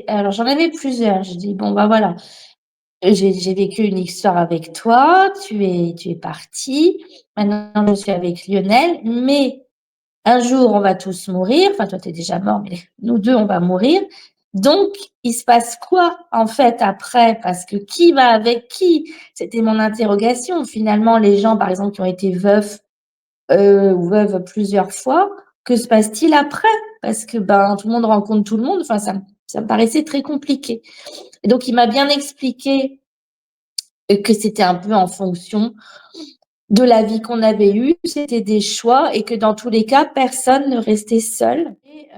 alors j'en avais plusieurs. Je dis: «Bon, bah, voilà, j'ai vécu une histoire avec toi, tu es parti. Maintenant je suis avec Lionel, mais un jour on va tous mourir. Enfin toi tu es déjà mort, mais nous 2 on va mourir. Donc il se passe quoi en fait après? Parce que qui va avec qui?» C'était mon interrogation. Finalement les gens par exemple qui ont été veufs, ou veuves plusieurs fois, que se passe-t-il après? Parce que, ben, tout le monde rencontre tout le monde. Enfin ça me paraissait très compliqué et donc il m'a bien expliqué que c'était un peu en fonction de la vie qu'on avait eue, c'était des choix et que dans tous les cas, personne ne restait seul. Et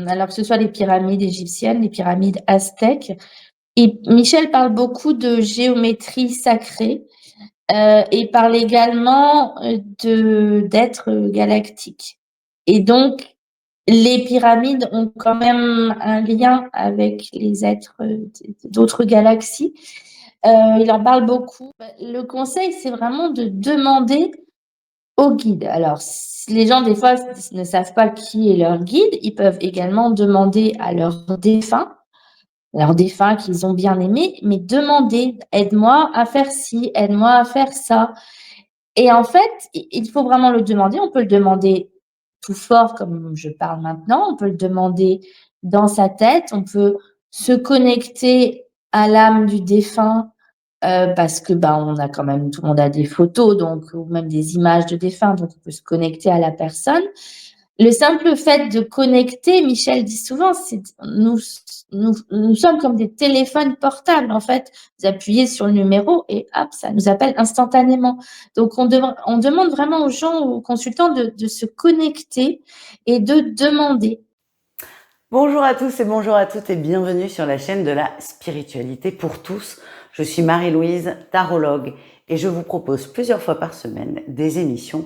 alors que ce soit les pyramides égyptiennes, les pyramides aztèques. Et Michel parle beaucoup de géométrie sacrée et il parle également d'êtres galactiques. Et donc, les pyramides ont quand même un lien avec les êtres d'autres galaxies. Il en parle beaucoup. Le conseil, c'est vraiment de demander au guide. Alors, les gens, des fois, ne savent pas qui est leur guide. Ils peuvent également demander à leurs défunts qu'ils ont bien aimés, mais demander, aide-moi à faire ci, aide-moi à faire ça. Et en fait, il faut vraiment le demander. On peut le demander tout fort, comme je parle maintenant. On peut le demander dans sa tête. On peut se connecter à l'âme du défunt parce que ben on a quand même tout le monde a des photos donc ou même des images de défunts donc on peut se connecter à la personne. Le simple fait de connecter, Michel dit souvent, c'est nous sommes comme des téléphones portables en fait. Vous appuyez sur le numéro et hop, ça nous appelle instantanément. Donc on demande vraiment aux gens, aux consultants de se connecter et de demander. Bonjour à tous et bonjour à toutes et bienvenue sur la chaîne de la spiritualité pour tous. Je suis Marie-Louise, tarologue, et je vous propose plusieurs fois par semaine des émissions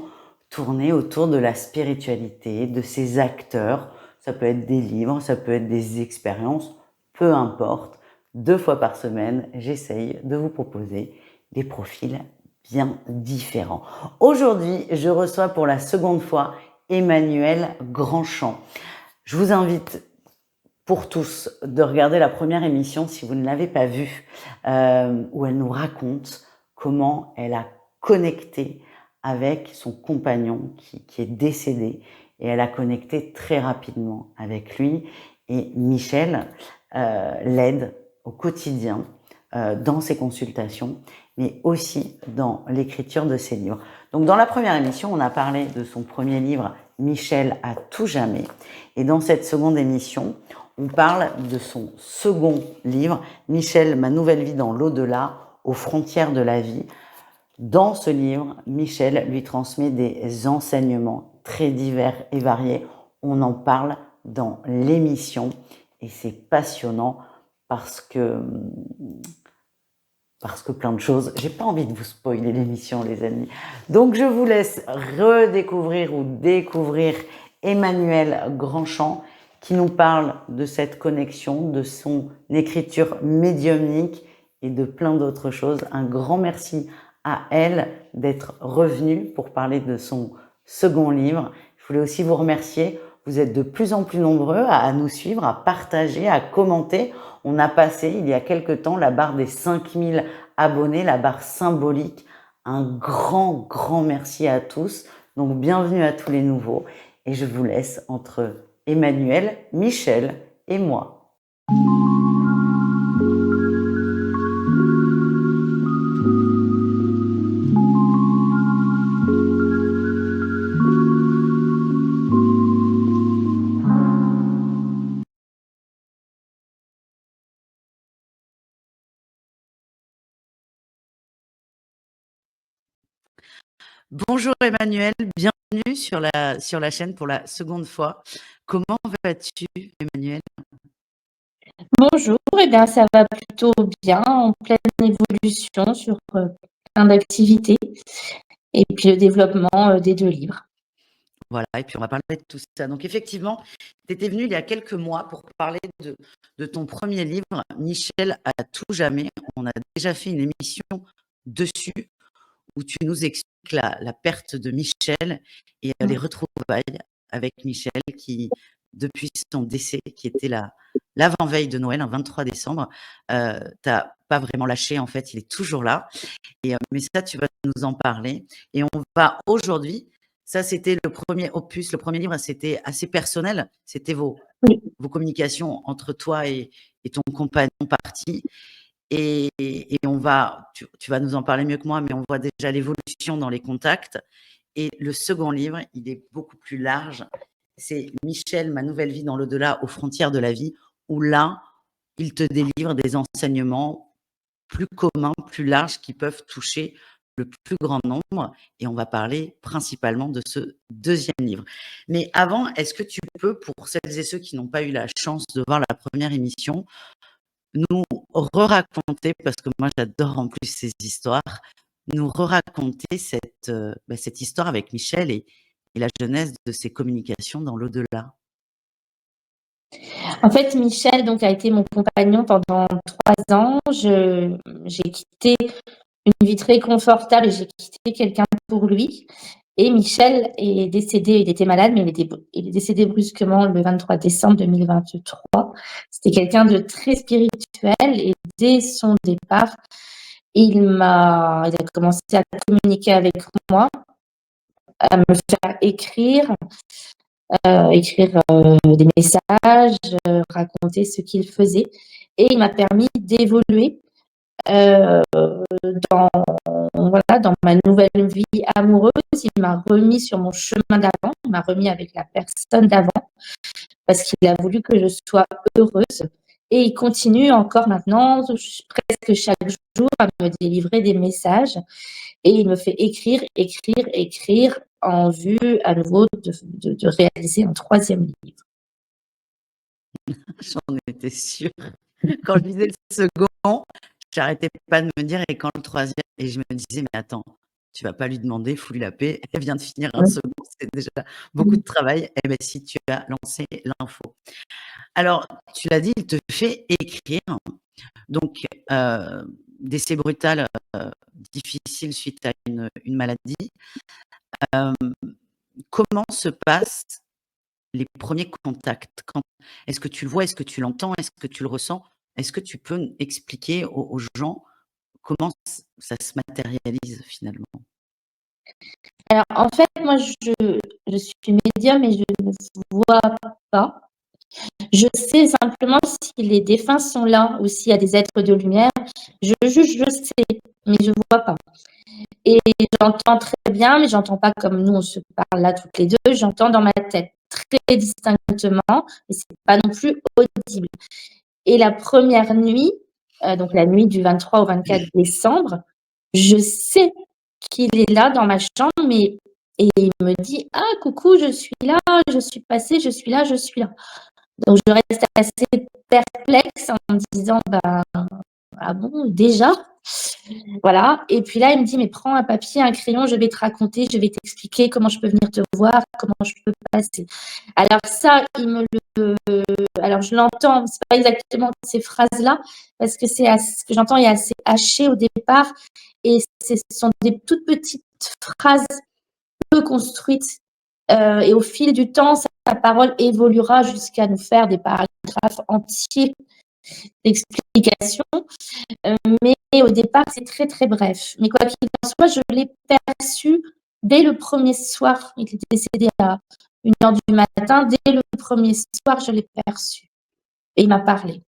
tournées autour de la spiritualité, de ses acteurs. Ça peut être des livres, ça peut être des expériences, peu importe. 2 fois par semaine, j'essaye de vous proposer des profils bien différents. Aujourd'hui, je reçois pour la seconde fois Emmanuelle Grandchamp. Je vous invite pour tous de regarder la première émission si vous ne l'avez pas vue, où elle nous raconte comment elle a connecté avec son compagnon qui est décédé, et elle a connecté très rapidement avec lui, et Michel l'aide au quotidien dans ses consultations, mais aussi dans l'écriture de ses livres. Donc dans la première émission, on a parlé de son premier livre, Michel à tout jamais, et dans cette seconde émission, on parle de son second livre, Michel, ma nouvelle vie dans l'au-delà, aux frontières de la vie. Dans ce livre, Michel lui transmet des enseignements très divers et variés. On en parle dans l'émission et c'est passionnant parce que plein de choses. J'ai pas envie de vous spoiler l'émission, les amis. Donc je vous laisse redécouvrir ou découvrir Emmanuelle Grandchamp qui nous parle de cette connexion, de son écriture médiumnique et de plein d'autres choses. Un grand merci à elle d'être revenue pour parler de son second livre. Je voulais aussi vous remercier. Vous êtes de plus en plus nombreux à nous suivre, à partager, à commenter. On a passé il y a quelque temps la barre des 5000 abonnés, la barre symbolique. Un grand, grand merci à tous. Donc bienvenue à tous les nouveaux. Et je vous laisse entre Emmanuelle, Michel et moi. Bonjour Emmanuel, bienvenue sur la chaîne pour la seconde fois. Comment vas-tu, Emmanuel? Bonjour, eh bien ça va plutôt bien, en pleine évolution sur plein d'activités et puis le développement des 2 livres. Voilà, et puis on va parler de tout ça. Donc effectivement, tu étais venu il y a quelques mois pour parler de ton premier livre, Michel à tout jamais. On a déjà fait une émission dessus où tu nous expliques la perte de Michel et les retrouvailles avec Michel qui, depuis son décès, qui était l'avant-veille de Noël, un 23 décembre. Tu n'as pas vraiment lâché, en fait, il est toujours là. Mais ça, tu vas nous en parler. Et on va aujourd'hui, ça c'était le premier opus, le premier livre, c'était assez personnel, c'était vos communications entre toi et ton compagnon parti. Et tu vas nous en parler mieux que moi, mais on voit déjà l'évolution dans les contacts. Et le second livre, il est beaucoup plus large. C'est Michel, ma nouvelle vie dans l'au-delà, aux frontières de la vie, où là, il te délivre des enseignements plus communs, plus larges, qui peuvent toucher le plus grand nombre. Et on va parler principalement de ce deuxième livre. Mais avant, est-ce que tu peux, pour celles et ceux qui n'ont pas eu la chance de voir la première émission, nous re-raconter, parce que moi j'adore en plus ces histoires, nous re-raconter cette histoire avec Michel et la genèse de ses communications dans l'au-delà. En fait, Michel donc, a été mon compagnon pendant 3 ans. J'ai quitté une vie très confortable et j'ai quitté quelqu'un pour lui. Et Michel est décédé, il était malade, mais il est décédé brusquement le 23 décembre 2023. C'était quelqu'un de très spirituel et dès son départ, il a commencé à communiquer avec moi, à me faire écrire des messages, raconter ce qu'il faisait. Et il m'a permis d'évoluer euh, dans ma nouvelle vie amoureuse. Il m'a remis sur mon chemin d'avant, il m'a remis avec la personne d'avant parce qu'il a voulu que je sois heureuse. Et il continue encore maintenant, presque chaque jour, à me délivrer des messages. Et il me fait écrire en vue à nouveau de réaliser un 3e livre. J'en étais sûre. Quand je lisais le second, j'arrêtais pas de me dire, et quand le troisième, et je me disais, mais attends, tu vas pas lui demander, fous-lui la paix, elle vient de finir un second, c'est déjà beaucoup de travail. Eh bien, si tu as lancé l'info. Alors, tu l'as dit, il te fait écrire. Donc, décès brutal, difficile suite à une maladie. Comment se passent les premiers contacts? Est-ce que tu le vois? Est-ce que tu l'entends? Est-ce que tu le ressens? Est-ce que tu peux expliquer aux gens comment ça se matérialise finalement? Alors, en fait, moi, je suis médium et je ne vois pas. Je sais simplement si les défunts sont là ou s'il y a des êtres de lumière. Je juge, je sais, mais je ne vois pas. Et j'entends très bien, mais j'entends pas comme nous, on se parle là toutes les deux. J'entends dans ma tête très distinctement, mais c'est pas non plus audible. Et la première nuit, donc la nuit du 23 au 24 décembre, je sais qu'il est là dans ma chambre, et il me dit: «Ah coucou, je suis là, je suis passée, je suis là, je suis là». Donc je reste assez perplexe en me disant: «Bah, ah bon, déjà?» Voilà. Et puis là, il me dit: «Mais prends un papier, un crayon, je vais te raconter, je vais t'expliquer comment je peux venir te voir, comment je peux passer». Alors ça, alors je l'entends, c'est pas exactement ces phrases-là, parce que ce que j'entends est assez haché au départ, et ce sont des toutes petites phrases peu construites. Et au fil du temps, sa parole évoluera jusqu'à nous faire des paragraphes entiers d'explications. Mais au départ, c'est très, très bref. Mais quoi qu'il en soit, je l'ai perçu dès le premier soir. Il était décédé à 1h du matin. Dès le premier soir, je l'ai perçu. Et il m'a parlé.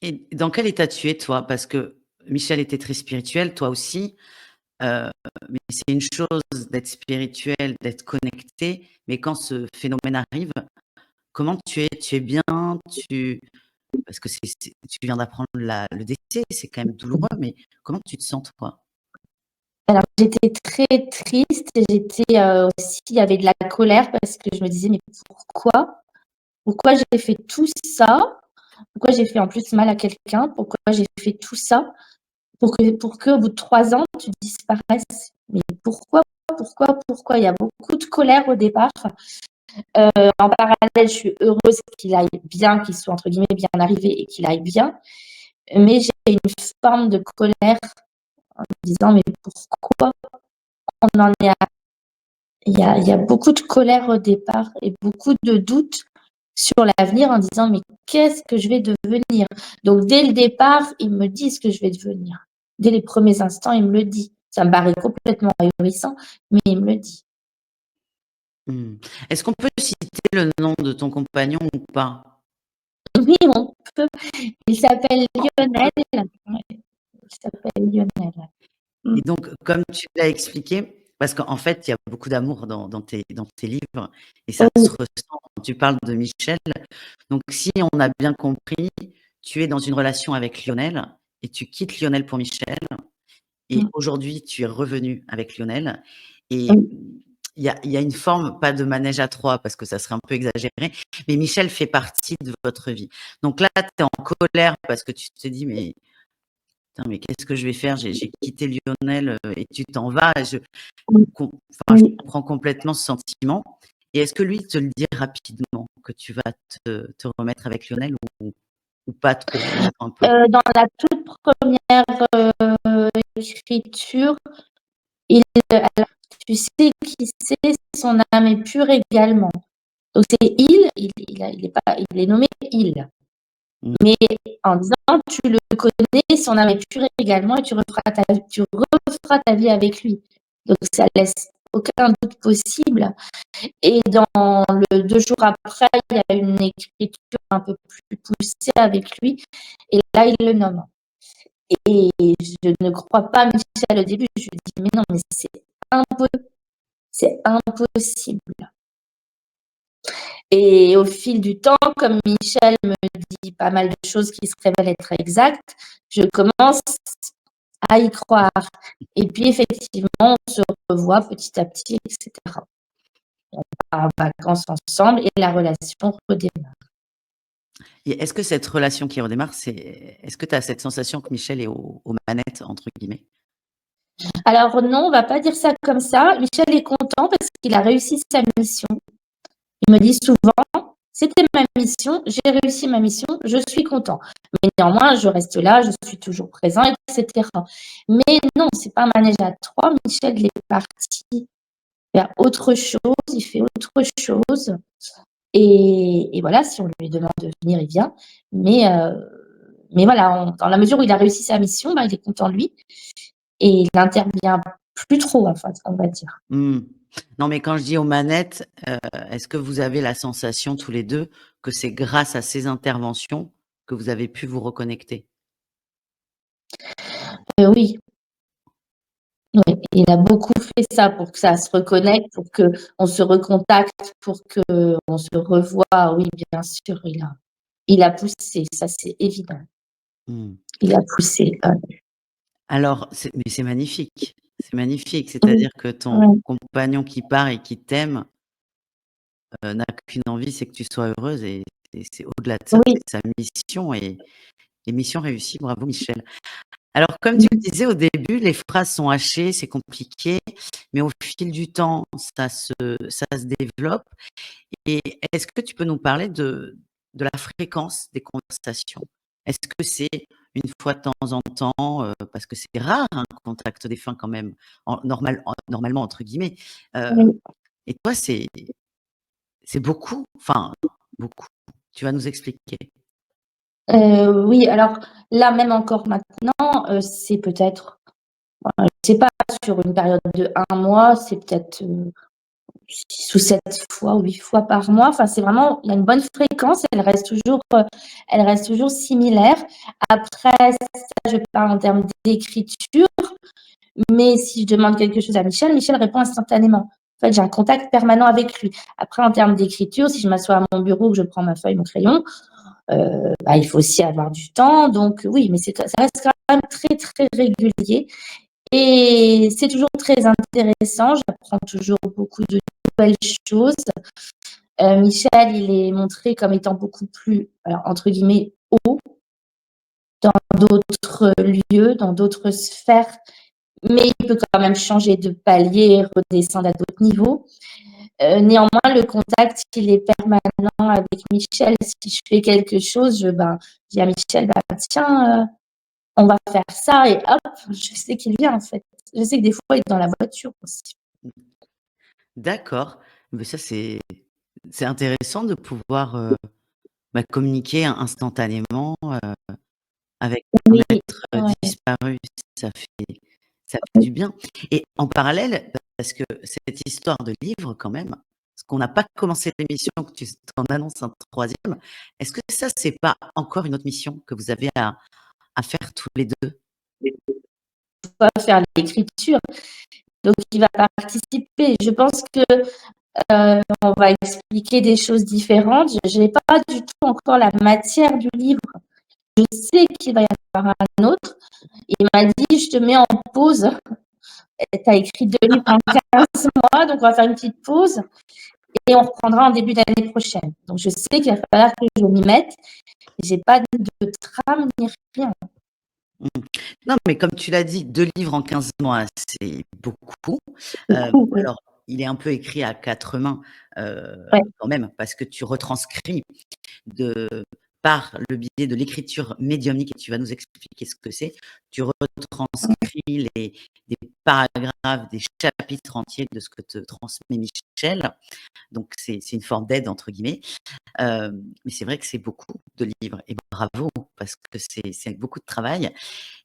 Et dans quel état tu es toi? Parce que Michel était très spirituel, toi aussi. Heu, mais c'est une chose d'être spirituel, d'être connecté, mais quand ce phénomène arrive, comment tu es? Tu es bien? Tu Parce que tu viens d'apprendre le décès, c'est quand même douloureux, mais comment tu te sens toi? Alors, j'étais très triste. J'étais aussi, il y avait de la colère parce que je me disais: «Mais pourquoi? Pourquoi j'ai fait tout ça? Pourquoi j'ai fait en plus mal à quelqu'un? Pourquoi j'ai fait tout ça? Pour qu'au bout de 3 ans, tu disparaisses. Mais pourquoi? Pourquoi?» Il y a beaucoup de colère au départ. En parallèle, je suis heureuse qu'il aille bien, qu'il soit entre guillemets «bien arrivé» et qu'il aille bien. Mais j'ai une forme de colère en me disant: «Mais pourquoi on en est à...» Il y a beaucoup de colère au départ et beaucoup de doutes sur l'avenir en disant: «Mais qu'est-ce que je vais devenir?» Donc dès le départ, il me dit ce que je vais devenir. Dès les premiers instants, il me le dit. Ça me paraît complètement ahurissant, mais il me le dit. Mmh. Est-ce qu'on peut citer le nom de ton compagnon ou pas? Oui, on peut. Il s'appelle Lionel. Ouais, il s'appelle Lionel. Mmh. Et donc, comme tu l'as expliqué, parce qu'en fait, il y a beaucoup d'amour dans tes livres et ça se Oui, ressent quand tu parles de Michel. Donc, si on a bien compris, tu es dans une relation avec Lionel et tu quittes Lionel pour Michel et mmh, aujourd'hui, tu es revenu avec Lionel et oui. il y a une forme, pas de manège à 3 parce que ça serait un peu exagéré, mais Michel fait partie de votre vie. Donc là, tu es en colère parce que tu te dis: «Mais putain, mais qu'est-ce que je vais faire? J'ai quitté Lionel, et tu t'en vas». Oui, Je oui. comprends complètement ce sentiment. Et est-ce que lui te le dit rapidement que tu vas te remettre avec Lionel ou pas trop? Il attend un peu? Dans la toute première écriture, il alors tu sais qui c'est, son âme est pure également. Donc c'est il est pas il est nommé il. Mmh. Mais en disant: «Tu le connais, son âme est pure également et tu referas ta vie avec lui». Donc ça laisse aucun doute possible. Et dans le 2 jours après, il y a une écriture un peu plus poussée avec lui et là, il le nomme. Et je ne crois pas Michel au début, je lui dis: «Mais non, mais c'est impossible». Et au fil du temps, comme Michel me dit pas mal de choses qui se révèlent être exactes, je commence à y croire. Et puis effectivement, on se revoit petit à petit, et cetera. On part en vacances ensemble et la relation redémarre. Et est-ce que cette relation qui redémarre, est-ce que tu as cette sensation que Michel est «aux manettes» entre guillemets? Alors non, on va pas dire ça comme ça. Michel est content parce qu'il a réussi sa mission. Il me dit souvent: «C'était ma mission, j'ai réussi ma mission, je suis content. Mais néanmoins, je reste là, je suis toujours présent et cetera». Mais non, c'est pas un manège à 3. Michel, il est parti vers autre chose, il fait autre chose et voilà, si on lui demande de venir, il vient. Mais voilà, dans la mesure où il a réussi sa mission, bah, il est content de lui et il n'intervient plus trop, en fait, on va dire. Mmh. Non, mais quand je dis «aux manettes», est-ce que vous avez la sensation tous les 2 que c'est grâce à ces interventions que vous avez pu vous reconnecter? Oui, oui, il a beaucoup fait ça pour que ça se reconnecte, pour qu'on se recontacte, pour qu'on se revoie. Oui, bien sûr, il a poussé, ça c'est évident. Mmh. Il a poussé, Alors, c'est magnifique, c'est magnifique. oui, C'est-à-dire que ton oui, compagnon qui part et qui t'aime, n'a qu'une envie, c'est que tu sois heureuse et c'est au-delà de ça, oui, c'est sa mission et mission réussie. Bravo Michel. Alors comme tu mmh. le disais au début, les phrases sont hachées, c'est compliqué, mais au fil du temps, ça se développe et est-ce que tu peux nous parler de la fréquence des conversations? Est-ce que c'est une fois de temps en temps, parce que c'est rare un contact défunt quand même, «normalement» entre guillemets, heu Oui. et toi c'est beaucoup? Enfin, beaucoup. Tu vas nous expliquer. Oui, alors là, même encore maintenant, c'est peut-être, je sais pas, sur une période de 1 mois, c'est peut-être, 6 ou 7 fois ou 8 fois par mois. Enfin, c'est vraiment il y a une bonne fréquence, elle reste toujours similaire. Après, ça, je parle en termes d'écriture, mais si je demande quelque chose à Michel, Michel répond instantanément. En fait, j'ai un contact permanent avec lui. Après, en termes d'écriture, si je m'assois à mon bureau, que je prends ma feuille, mon crayon, bah, il faut aussi avoir du temps. Donc oui, mais ça reste quand même très, très régulier et c'est toujours très intéressant. J'apprends toujours beaucoup de nouvelles choses. Michel, il est montré comme étant beaucoup plus, alors, entre guillemets, «haut» dans d'autres lieux, dans d'autres sphères, mais il peut quand même changer de palier, redescendre à d'autres niveaux. Néanmoins, le contact, il est permanent avec Michel. Si je fais quelque chose, je dis à Michel: «Bah, tiens, on va faire ça» et hop, je sais qu'il vient, en fait. Je sais que des fois, il est dans la voiture aussi. D'accord, mais ça c'est intéressant de pouvoir communiquer instantanément avec un Oui, être ouais. disparu. Ça fait, ça fait du bien. Et en parallèle, parce que cette histoire de livre, quand même, parce qu'on n'a pas commencé l'émission, que tu en annonces un troisième, est-ce que ça, c'est pas encore une autre mission que vous avez à faire tous les deux? Va faire l'écriture, donc il va participer. Je pense que on va expliquer des choses différentes. Je n'ai pas du tout encore la matière du livre. Je sais qu'il va y en avoir un autre. Il m'a dit, je te mets en pause. Tu as écrit 2 livres en 15 mois, donc on va faire une petite pause et on reprendra en début d'année prochaine. Donc je sais qu'il va falloir que je m'y mette. J'ai pas de trame ni rien. Non, mais comme tu l'as dit, 2 livres en 15 mois, c'est beaucoup. Beaucoup, oui. Alors, il est un peu écrit à 4 mains, Ouais. quand même, parce que tu retranscris par le biais de l'écriture médiumnique, et tu vas nous expliquer ce que c'est. Tu retranscris des paragraphes, des chapitres entiers de ce que te transmet Michel. Donc, c'est une forme d'aide, entre guillemets. Mais c'est vrai que c'est beaucoup de livres, et bravo, parce que c'est beaucoup de travail.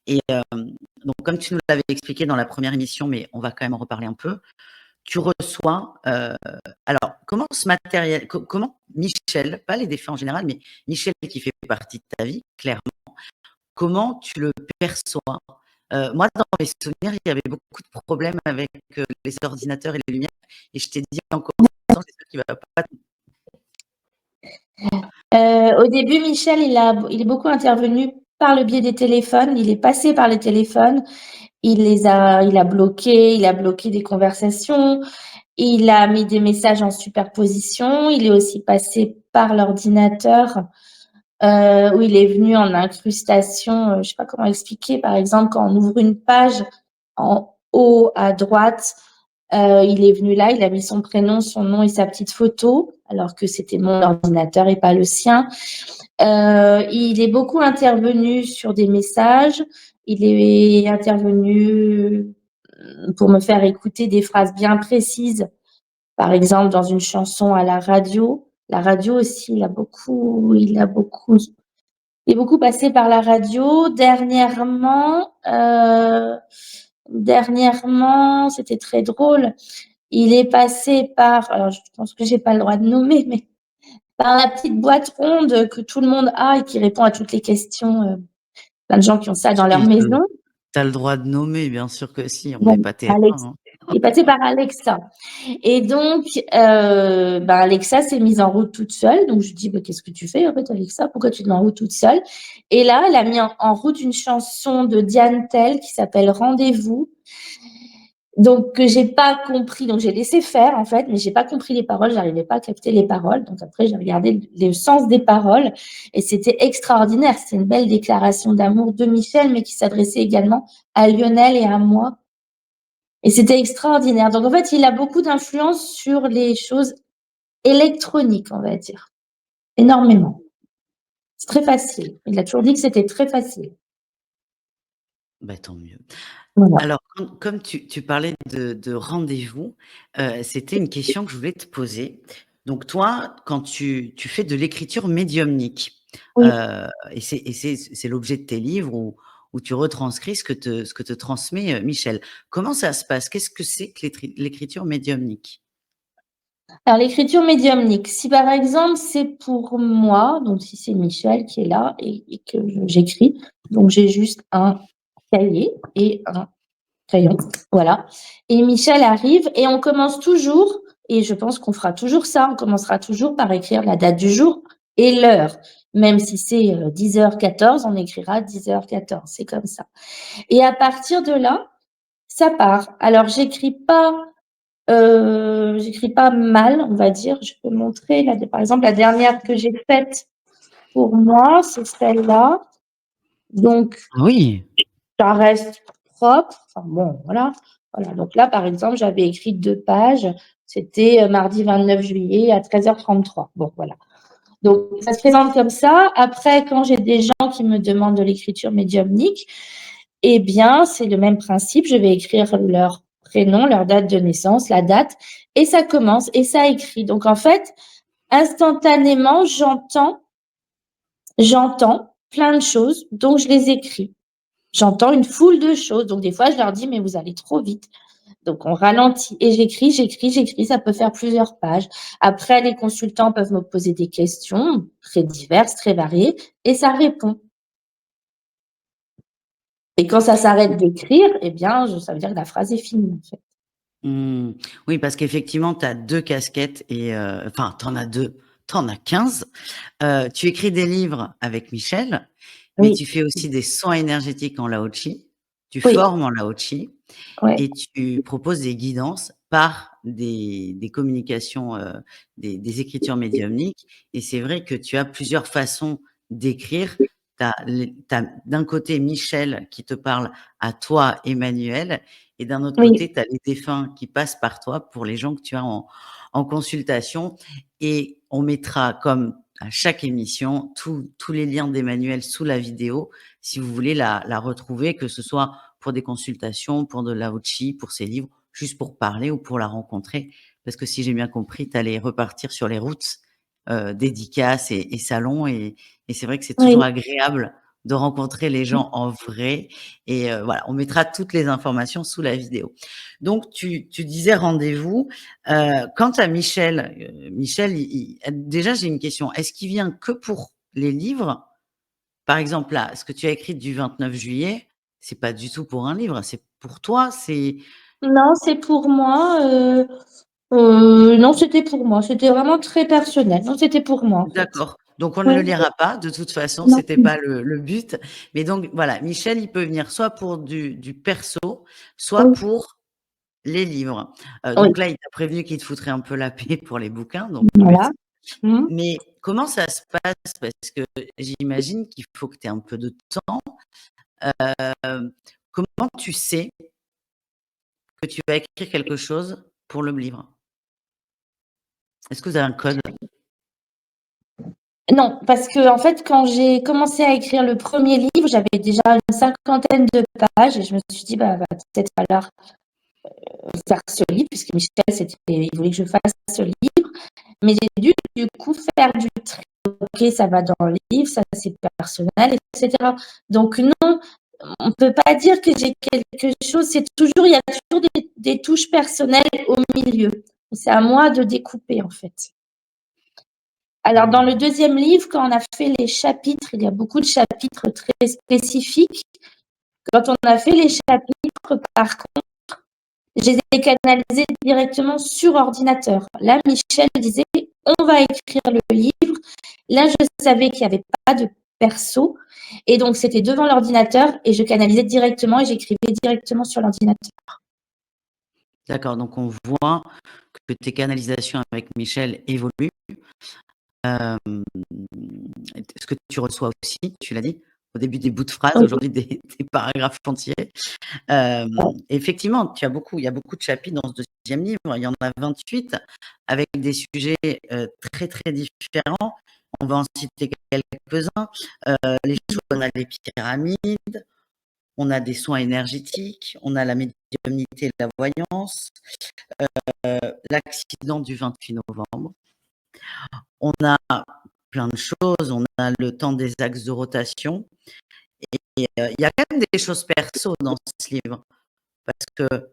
Et donc, comme tu nous l'avais expliqué dans la première émission, mais on va quand même en reparler un peu, tu reçois. Alors, comment ce matériel, comment Michel, pas les défunts en général, mais Michel qui fait partie de ta vie, clairement, comment tu le perçois? Moi, dans mes souvenirs, il y avait beaucoup de problèmes avec les ordinateurs et les lumières, et je t'ai dit encore, c'est ça qui va pas. Au début, Michel, il est beaucoup intervenu par le biais des téléphones. Il est passé par les téléphones. Il a bloqué des conversations. Il a mis des messages en superposition. Il est aussi passé par l'ordinateur, où il est venu en incrustation. Je sais pas comment expliquer. Par exemple, quand on ouvre une page en haut à droite, il est venu là, il a mis son prénom, son nom et sa petite photo, alors que c'était mon ordinateur et pas le sien. Il est beaucoup intervenu sur des messages. Il est intervenu pour me faire écouter des phrases bien précises. Par exemple, dans une chanson à la radio. La radio aussi, il est beaucoup passé par la radio. Dernièrement, c'était très drôle. Il est passé par, alors je pense que j'ai pas le droit de nommer, mais par la petite boîte ronde que tout le monde a et qui répond à toutes les questions. Plein de gens qui ont ça dans leur Si, maison. tu as le droit de nommer, bien sûr que si, on n'est Bon, pas TF1, Alex, hein. il est passé par Alexa. Et donc, Alexa s'est mise en route toute seule. Donc, je dis, bah, qu'est-ce que tu fais, en fait, Alexa? Pourquoi tu te mets en route toute seule? Et là, elle a mis en route une chanson de Diane Tell qui s'appelle Rendez-vous. Donc, que j'ai pas compris. Donc, j'ai laissé faire, en fait, mais j'ai pas compris les paroles. J'arrivais pas à capter les paroles. Donc, après, j'ai regardé le sens des paroles et c'était extraordinaire. C'est une belle déclaration d'amour de Michel, mais qui s'adressait également à Lionel et à moi. Et c'était extraordinaire. Donc, en fait, il a beaucoup d'influence sur les choses électroniques, on va dire. Énormément. C'est très facile. Il a toujours dit que c'était très facile. Bah, tant mieux. Voilà. Alors, comme tu parlais de rendez-vous, c'était une question que je voulais te poser. Donc toi, quand tu fais de l'écriture médiumnique, Oui. et c'est l'objet de tes livres où tu retranscris ce que te transmet, Michel. Comment ça se passe? Qu'est-ce que c'est que l'écriture médiumnique? Alors, l'écriture médiumnique, si par exemple c'est pour moi, donc si c'est Michel qui est là et que j'écris, donc j'ai juste un cahier et un crayon, voilà. Et Michel arrive et on commence toujours, et je pense qu'on fera toujours ça, on commencera toujours par écrire la date du jour et l'heure. Même si c'est 10h14, on écrira 10h14, c'est comme ça. Et à partir de là, ça part. Alors, j'écris pas mal, on va dire. Je peux montrer, là, par exemple, la dernière que j'ai faite pour moi, c'est celle-là. Donc, Ah oui! ça reste propre. Enfin bon, voilà. Voilà. Donc là, par exemple, j'avais écrit 2 pages. C'était mardi 29 juillet à 13h33. Bon, voilà. Donc, ça se présente comme ça. Après, quand j'ai des gens qui me demandent de l'écriture médiumnique, eh bien, c'est le même principe. Je vais écrire leur prénom, leur date de naissance, la date, et ça commence et ça écrit. Donc, en fait, instantanément, j'entends plein de choses, donc je les écris. J'entends une foule de choses, donc des fois je leur dis: «Mais vous allez trop vite». Donc on ralentit et j'écris, ça peut faire plusieurs pages. Après les consultants peuvent me poser des questions très diverses, très variées et ça répond. Et quand ça s'arrête d'écrire, eh bien, ça veut dire que la phrase est finie, en fait. Mmh. Oui, parce qu'effectivement, tu as 2 casquettes et enfin, tu en as 2, tu en as 15. Tu écris des livres avec Michel, mais Oui, tu fais aussi des soins énergétiques en Lao-Chi, tu oui, formes en Lao-Chi ouais, et tu proposes des guidances par des communications, des écritures médiumniques et c'est vrai que tu as plusieurs façons d'écrire. Tu as d'un côté Michel qui te parle à toi, Emmanuel, et d'un autre oui, côté, tu as les défunts qui passent par toi pour les gens que tu as en consultation et on mettra comme à chaque émission tous les liens d'Emmanuel sous la vidéo si vous voulez la retrouver, que ce soit pour des consultations, pour de l'outchi, pour ses livres, juste pour parler ou pour la rencontrer. Parce que si j'ai bien compris, tu allais repartir sur les routes, dédicaces et salons et c'est vrai que c'est toujours oui. agréable de rencontrer les gens en vrai et voilà, on mettra toutes les informations sous la vidéo. Donc tu disais rendez-vous, quant à Michel, Michel il déjà j'ai une question, est-ce qu'il vient que pour les livres? Par exemple, là, ce que tu as écrit du 29 juillet, c'est pas du tout pour un livre, c'est pour toi, c'est Non, c'est pour moi, non, c'était pour moi. C'était vraiment très personnel. Non, c'était pour moi, en fait. d'accord. Donc on ne Ouais, le lira pas, de toute façon, non. c'était pas le but. Mais donc voilà, Michel, il peut venir soit pour du perso, soit Oui, pour les livres. oui, Donc là, il t'a prévenu qu'il te foutrait un peu la paix pour les bouquins, donc voilà. merci. Mmh. Mais comment ça se passe? Parce que j'imagine qu'il faut que tu aies un peu de temps. Comment tu sais que tu vas écrire quelque chose pour le livre? Est-ce que vous avez un code? Non, parce qu'en fait, quand j'ai commencé à écrire le premier livre, j'avais déjà une cinquantaine de pages et je me suis dit: «Bah, va peut-être falloir faire ce livre», puisque Michel, il voulait que je fasse ce livre. Mais j'ai dû, du coup, faire du tri. OK, ça va dans le livre, ça c'est personnel, et cetera. Donc non, on ne peut pas dire que j'ai quelque chose, il y a toujours des touches personnelles au milieu. C'est à moi de découper, en fait. Alors, dans le Mmh. deuxième livre, quand on a fait les chapitres, il y a beaucoup de chapitres très spécifiques. Quand on a fait les chapitres, par contre, je les ai canalisés directement sur ordinateur. Là, Michel disait, on va écrire le livre. Là, je savais qu'il n'y avait pas de perso. Et donc, c'était devant l'ordinateur et je canalisais directement et j'écrivais directement sur l'ordinateur. D'accord, donc on voit que tes canalisations avec Michel évoluent. Hem, ce que tu reçois aussi, tu l'as dit, au début des bouts de phrases, Oui, aujourd'hui des paragraphes entiers. Effectivement, il y a beaucoup de chapitres dans ce deuxième livre. Il y en a 28 avec des sujets, très, très différents. On va en citer quelques-uns. Les choses, on a les pyramides, on a des soins énergétiques, on a la médiumnité et la voyance, l'accident du 28 novembre. On a plein de choses, on a le temps des axes de rotation et il y a quand même des choses perso dans ce livre parce que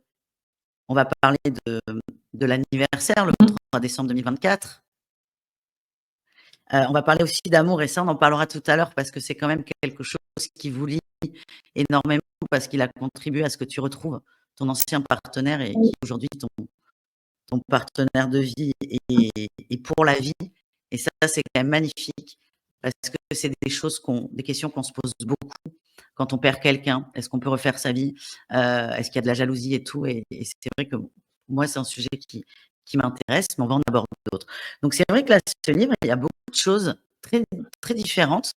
on va parler de l'anniversaire, le 23 décembre 2024. On va parler aussi d'amour et ça, on en parlera tout à l'heure parce que c'est quand même quelque chose qui vous lie énormément parce qu'il a contribué à ce que tu retrouves ton ancien partenaire et qui est aujourd'hui ton partenaire de vie et pour la vie. Et ça, c'est quand même magnifique parce que c'est des questions qu'on se pose beaucoup quand on perd quelqu'un. Est-ce qu'on peut refaire sa vie? Est-ce qu'il y a de la jalousie et tout? Et c'est vrai que moi, c'est un sujet qui m'intéresse, mais on va en aborder d'autres. Donc, c'est vrai que là, ce livre, il y a beaucoup de choses très, très différentes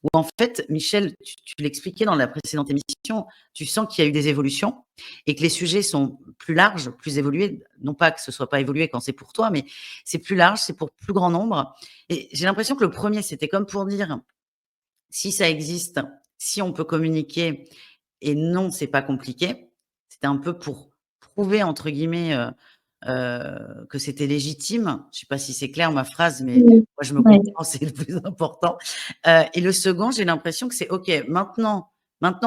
où en fait, Michel, tu l'expliquais dans la précédente émission, tu sens qu'il y a eu des évolutions et que les sujets sont plus larges, plus évolués. Non pas que ce soit pas évolué quand c'est pour toi, mais c'est plus large, c'est pour plus grand nombre. Et j'ai l'impression que le premier, c'était comme pour dire, si ça existe, si on peut communiquer et non, c'est pas compliqué. C'était un peu pour prouver, entre guillemets, que c'était légitime. Je sais pas si c'est clair ma phrase, mais Oui, moi je me ouais. comprends, c'est le plus important. Et le second, j'ai l'impression que c'est OK, maintenant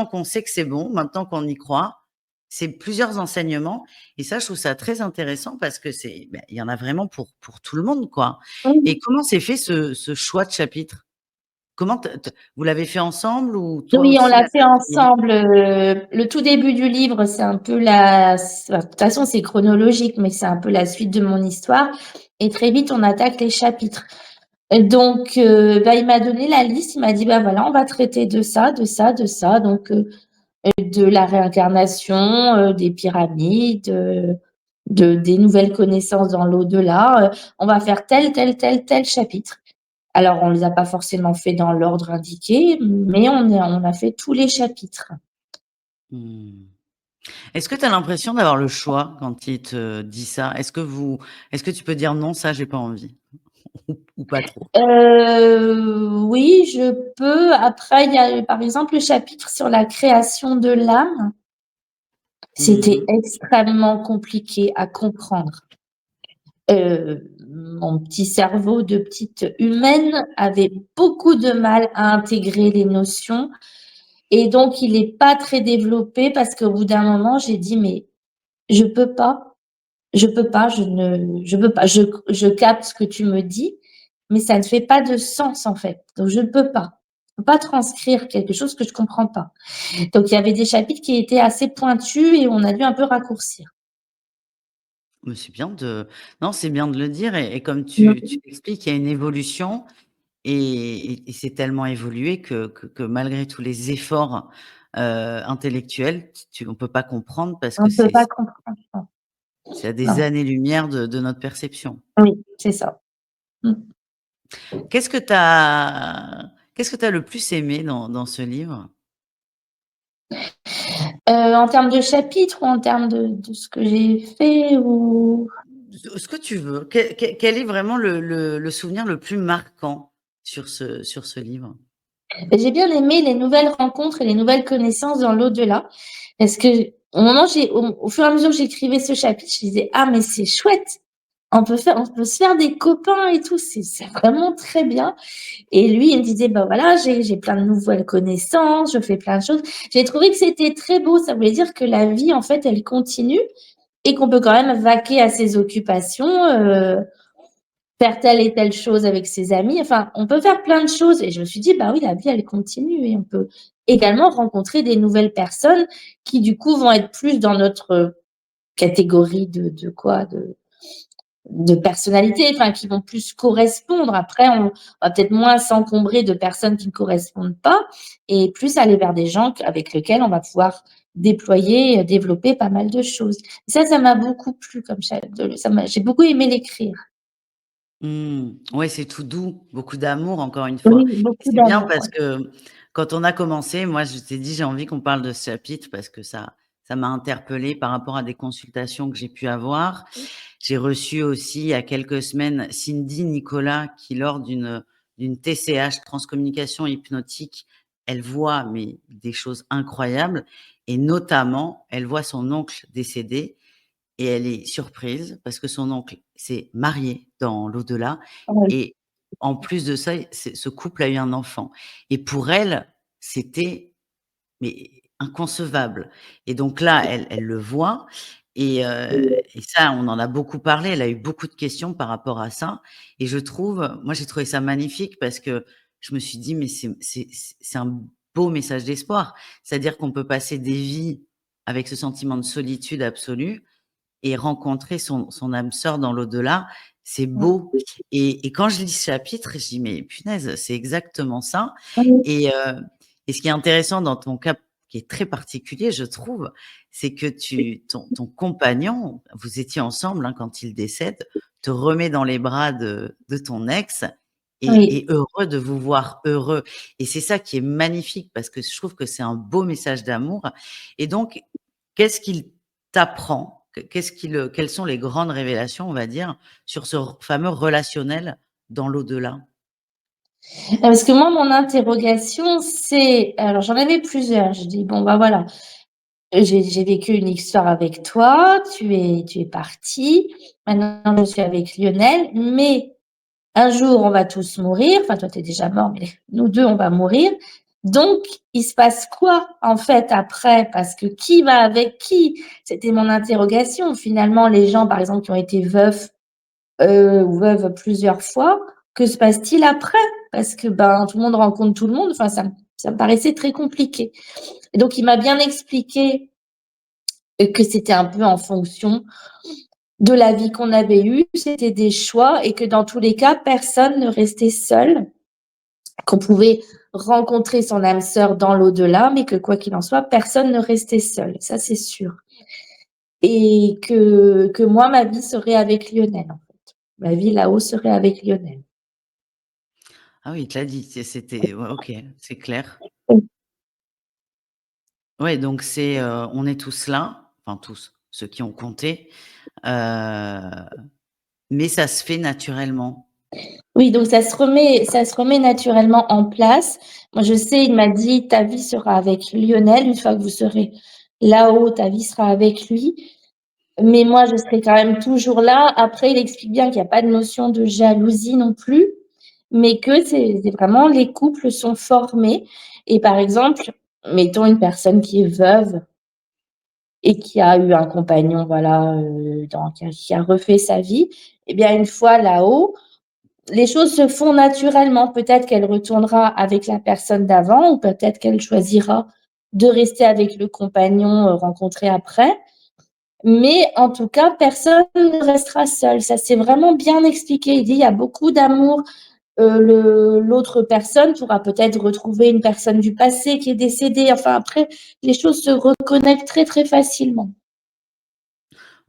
qu'on sait que c'est bon, maintenant qu'on y croit, c'est plusieurs enseignements et ça, je trouve ça très intéressant parce que il y en a vraiment pour tout le monde, quoi. Et Oui. comment s'est fait ce choix de chapitre? Comment vous l'avez fait ensemble ou toi Oui, on aussi l'a à fait l'atelier? ensemble. Le tout début du livre, c'est un peu de toute façon, c'est chronologique, mais c'est un peu la suite de mon histoire. Et très vite, on attaque les chapitres. Donc, bah, il m'a donné la liste. Il m'a dit, bah voilà, on va traiter de ça, de ça, de ça. Donc, de la réincarnation, des pyramides, des nouvelles connaissances dans l'au-delà. On va faire tel, tel, tel, tel chapitre. Alors, on les a pas forcément fait dans l'ordre indiqué, mais on a fait tous les chapitres. Mmh. Est-ce que tu as l'impression d'avoir le choix quand il te dit ça? Est-ce que tu peux dire: «Non, ça j'ai pas envie» ou pas trop? Oui, je peux. Après, il y a, par exemple, le chapitre sur la création de l'âme. C'était Mmh. extrêmement compliqué à comprendre. Mon petit cerveau de petite humaine avait beaucoup de mal à intégrer les notions et donc il est pas très développé parce qu'au bout d'un moment, j'ai dit: «Mais je peux pas, je peux pas, je peux pas. Je capte ce que tu me dis, mais ça ne fait pas de sens, en fait, donc je ne peux pas. Je peux pas transcrire quelque chose que je comprends pas». Donc il y avait des chapitres qui étaient assez pointus et on a dû un peu raccourcir. Mais c'est bien de non, c'est bien de le dire et comme tu Mmh. l'expliques, il y a une évolution et c'est tellement évolué que malgré tous les efforts, intellectuels, on peut pas comprendre parce On que ne peut pas comprendre, non. c'est à des Non. années-lumière de notre perception. Oui, c'est ça. Mmh. Qu'est-ce que tu as le plus aimé dans ce livre? En termes de chapitres ou en termes de ce que j'ai fait ou? Ce que tu veux. Quel est vraiment le souvenir le plus marquant sur ce livre? J'ai bien aimé les nouvelles rencontres et les nouvelles connaissances dans l'au-delà parce qu'au moment au fur et à mesure que j'écrivais ce chapitre, je disais: «Ah mais c'est chouette, on peut se faire des copains et tout, c'est vraiment très bien». Et lui, il me disait: «Bah, voilà, j'ai plein de nouvelles connaissances, je fais plein de choses». J'ai trouvé que c'était très beau, ça voulait dire que la vie, en fait, elle continue et qu'on peut quand même vaquer à ses occupations, faire telle et telle chose avec ses amis. Enfin, on peut faire plein de choses et je me suis dit: «Bah oui, la vie, elle continue et on peut également rencontrer des nouvelles personnes qui, du coup, vont être plus dans notre catégorie de quoi? De personnalité, enfin, qui vont plus correspondre. Après, on va peut-être moins s'encombrer de personnes qui ne correspondent pas et plus aller vers des gens avec lesquels on va pouvoir déployer, développer pas mal de choses. Ça m'a beaucoup plu comme j'ai beaucoup aimé l'écrire. Mmh. Ouais, c'est tout doux, beaucoup d'amour encore une fois. Oui, Et beaucoup c'est bien d'amour, parce ouais. que quand on a commencé, moi je t'ai dit: «J'ai envie qu'on parle de ce chapitre» parce que ça m'a interpellée par rapport à des consultations que j'ai pu avoir. J'ai reçu aussi il y a quelques semaines Cindy Nicolas qui lors d'une TCH, transcommunication hypnotique, elle voit mais des choses incroyables et notamment, elle voit son oncle décédé et elle est surprise parce que son oncle s'est marié dans l'au-delà Oui, et en plus de ça, ce couple a eu un enfant et pour elle, c'était mais inconcevable et donc là, elle le voit et ça, on en a beaucoup parlé. Elle a eu beaucoup de questions par rapport à ça et je trouve moi, j'ai trouvé ça magnifique parce que je me suis dit: «Mais c'est un beau message d'espoir». C'est-à-dire qu'on peut passer des vies avec ce sentiment de solitude absolue et rencontrer son âme sœur dans l'au-delà, c'est beau et quand je lis ce chapitre, je dis: «Mais punaise, c'est exactement ça» oui, et heu et ce qui est intéressant dans ton cas, qui est très particulier, je trouve, c'est que ton compagnon, vous étiez ensemble, hein, quand il décède, te remet dans les bras de ton ex et oui. heureux de vous voir heureux et c'est ça qui est magnifique parce que je trouve que c'est un beau message d'amour et donc qu'est-ce qu'il t'apprend? Quelles sont les grandes révélations, on va dire, sur ce fameux relationnel dans l'au-delà? Parce que moi, mon interrogation, c'est alors j'en avais plusieurs. Je dis: «Bon, bah, voilà». j'ai vécu une histoire avec toi, tu es parti. Maintenant, je suis avec Lionel, mais un jour, on va tous mourir. Enfin, toi, tu es déjà mort, mais nous 2, on va mourir. Donc, il se passe quoi, en fait, après? Parce que qui va avec qui? C'était mon interrogation. Finalement, les gens, par exemple, qui ont été veufs, ou veuves plusieurs fois, que se passe-t-il après? Parce que, ben, tout le monde rencontre tout le monde. Enfin, ça me paraissait très compliqué. Et donc, il m'a bien expliqué que c'était un peu en fonction de la vie qu'on avait eue, c'était des choix et que dans tous les cas, personne ne restait seul, qu'on pouvait rencontrer son âme sœur dans l'au-delà, mais que quoi qu'il en soit, personne ne restait seul, ça c'est sûr. Et que moi, ma vie serait avec Lionel, en fait. Ma vie là-haut serait avec Lionel. Ah oui, il te l'a dit, c'était ouais, OK, c'est clair. Oui. Ouais, donc c'est, on est tous là, enfin tous, ceux qui ont compté, heu, mais ça se fait naturellement. Oui, donc ça se remet naturellement en place. Moi, je sais, il m'a dit: «Ta vie sera avec Lionel, une fois que vous serez là-haut, ta vie sera avec lui». Mais moi, je serai quand même toujours là. Après, il explique bien qu'il y a pas de notion de jalousie non plus, mais que c'est vraiment les couples sont formés et par exemple, mettons une personne qui est veuve et qui a eu un compagnon, voilà, dans qui a refait sa vie et bien une fois là-haut, les choses se font naturellement. Peut-être qu'elle retournera avec la personne d'avant ou peut-être qu'elle choisira de rester avec le compagnon, rencontré après. Mais en tout cas, personne ne restera seul. Ça, c'est vraiment bien expliqué. Il dit: «Il y a beaucoup d'amour, l'autre personne pourra peut-être retrouver une personne du passé qui est décédée». Enfin, après, les choses se reconnectent très, très facilement.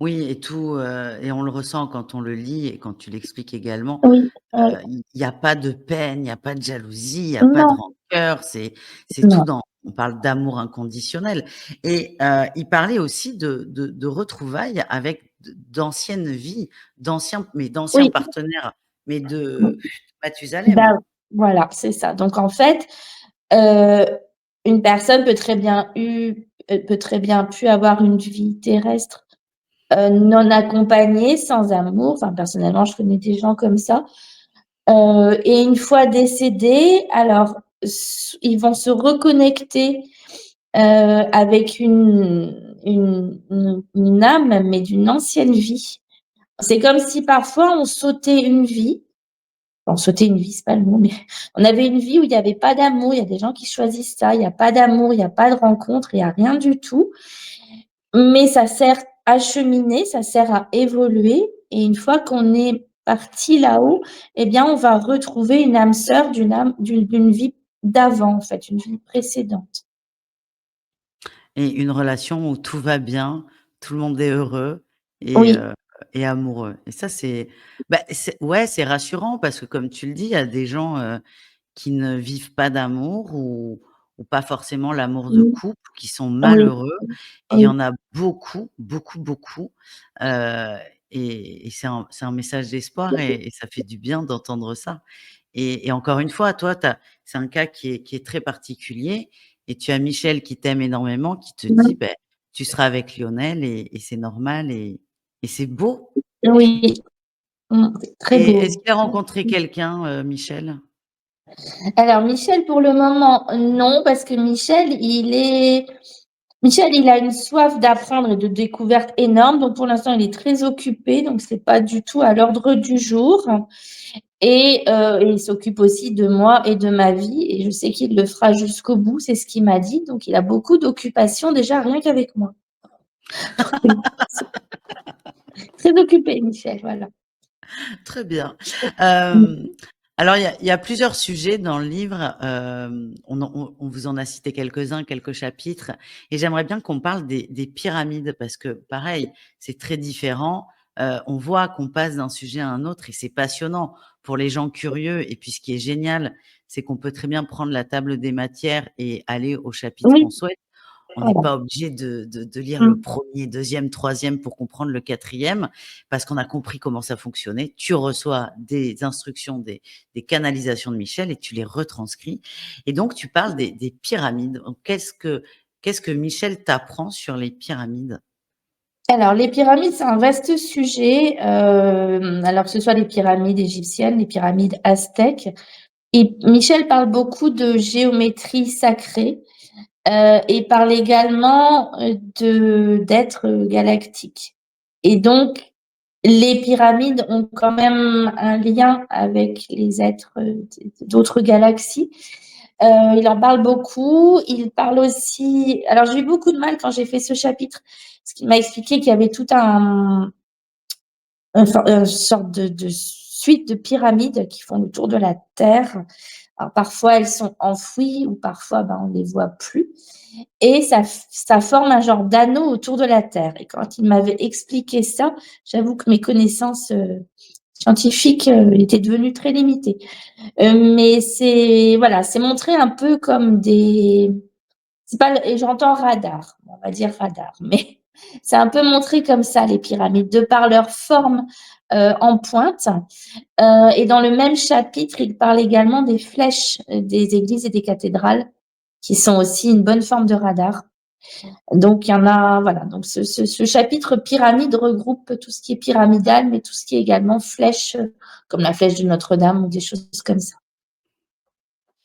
Oui et tout, et on le ressent quand on le lit et quand tu l'expliques également. Oui, oui. Il y a pas de peine, il y a pas de jalousie, il y a pas de Non, rancœur, c'est tout non. dans on parle d'amour inconditionnel et il parlait aussi de retrouvailles avec d'anciennes vies, d'anciens Oui, partenaires, mais de oui. Mathusalem. Bah, voilà, c'est ça. Donc en fait, heu, une personne peut très bien pu avoir une vie terrestre, non accompagnée, sans amour. Enfin, personnellement, je connais des gens comme ça. Et une fois décédés, alors ils vont se reconnecter, avec une âme, mais d'une ancienne vie. C'est comme si parfois on sautait une vie. Bon, sauter une vie, c'est pas le mot, mais on avait une vie où il y avait pas d'amour. Il y a des gens qui choisissent ça. Il y a pas d'amour, il y a pas de rencontre, il y a rien du tout. Mais ça sert à cheminer, ça sert à évoluer et une fois qu'on est parti là-haut, eh bien, on va retrouver une âme sœur d'une vie d'avant, en fait, une vie précédente. Et une relation où tout va bien, tout le monde est heureux et Oui, heu et amoureux et ça c'est bah, c'est ouais, c'est rassurant parce que comme tu le dis, il y a des gens, qui ne vivent pas d'amour ou pas forcément l'amour de mmh, couple, qui sont oui, malheureux et il y oui, en a beaucoup, beaucoup, beaucoup, heu et c'est un message d'espoir et ça fait du bien d'entendre ça et encore une fois, toi, c'est un cas qui est très particulier et tu as Michel qui t'aime énormément, qui te dit: mmh, «Beh, tu seras avec Lionel et c'est normal et c'est beau». oui, c'est très Et est-ce beau. qu'il a rencontré quelqu'un, Michel? Alors Michel, pour le moment, non, parce que Michel, il a une soif d'apprendre et de découverte énorme, donc pour l'instant, il est très occupé, donc c'est pas du tout à l'ordre du jour. Et il s'occupe aussi de moi et de ma vie, et je sais qu'il le fera jusqu'au bout, c'est ce qu'il m'a dit. Donc il a beaucoup d'occupations déjà rien qu'avec moi. C'est très occupé, Michel, voilà. Très bien. Mmh. Hem, alors il y a plusieurs sujets dans le livre, on vous en a cité quelques-uns, quelques chapitres et j'aimerais bien qu'on parle des pyramides parce que pareil, c'est très différent. On voit qu'on passe d'un sujet à un autre et c'est passionnant pour les gens curieux et puis ce qui est génial, c'est qu'on peut très bien prendre la table des matières et aller au chapitre qu'on Oui, souhaite. On n'est voilà. pas obligé de lire le Mmh. premier, deuxième, troisième pour comprendre le quatrième, parce qu'on a compris comment ça fonctionnait. Tu reçois des instructions, des canalisations de Michel et tu les retranscris et donc tu parles des pyramides. Donc qu'est-ce que Michel t'apprend sur les pyramides? Alors, les pyramides, c'est un vaste sujet. Alors que ce soit les pyramides égyptiennes, les pyramides aztèques. Et Michel parle beaucoup de géométrie sacrée et parle également d'êtres galactiques. Et donc, les pyramides ont quand même un lien avec les êtres d'autres galaxies. Il en parle beaucoup. Il parle aussi. Alors, j'ai eu beaucoup de mal quand j'ai fait ce chapitre, parce qu'il m'a expliqué qu'il y avait tout une sorte de suite de pyramides qui font le tour de la Terre. Alors, parfois, elles sont enfouies ou parfois, ben, on ne les voit plus. Et ça forme un genre d'anneau autour de la Terre. Et quand il m'avait expliqué ça, j'avoue que mes connaissances scientifiques étaient devenues très limitées. Mais c'est voilà, c'est montré un peu comme des. C'est pas, et j'entends radar, on va dire radar, mais c'est un peu montré comme ça, les pyramides, de par leur forme en pointe. Et dans le même chapitre, il parle également des flèches des églises et des cathédrales, qui sont aussi une bonne forme de radar. Donc, il y en a, voilà. Donc, ce chapitre pyramide regroupe tout ce qui est pyramidal, mais tout ce qui est également flèche, comme la flèche de Notre-Dame ou des choses comme ça.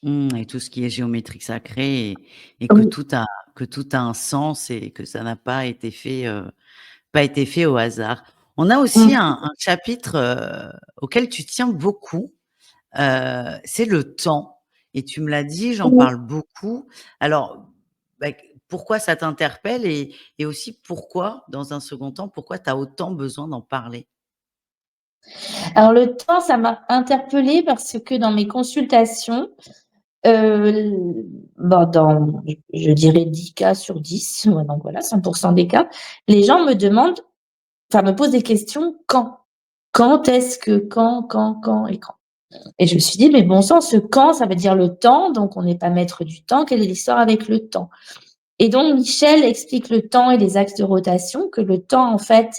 Et tout ce qui est géométrique sacrée et Oui. que tout a un sens et que ça n'a pas été fait au hasard. On a aussi Mm. un chapitre, auquel tu tiens beaucoup, c'est le temps et tu me l'as dit, j'en Oui. parle beaucoup. Alors, bah, pourquoi ça t'interpelle et aussi pourquoi, dans un second temps, pourquoi tu as autant besoin d'en parler? Alors, le temps, ça m'a interpellée parce que dans mes consultations, dans, je dirais 10 cas sur 10, ouais, donc voilà, 100% des cas, les gens me demandent, enfin, me posent des questions quand? Quand est-ce que, quand et quand? Et je me suis dit, mais bon sang, ce quand, ça veut dire le temps, donc on n'est pas maître du temps. Quelle est l'histoire avec le temps? Et donc, Michel explique le temps et les axes de rotation, que le temps, en fait,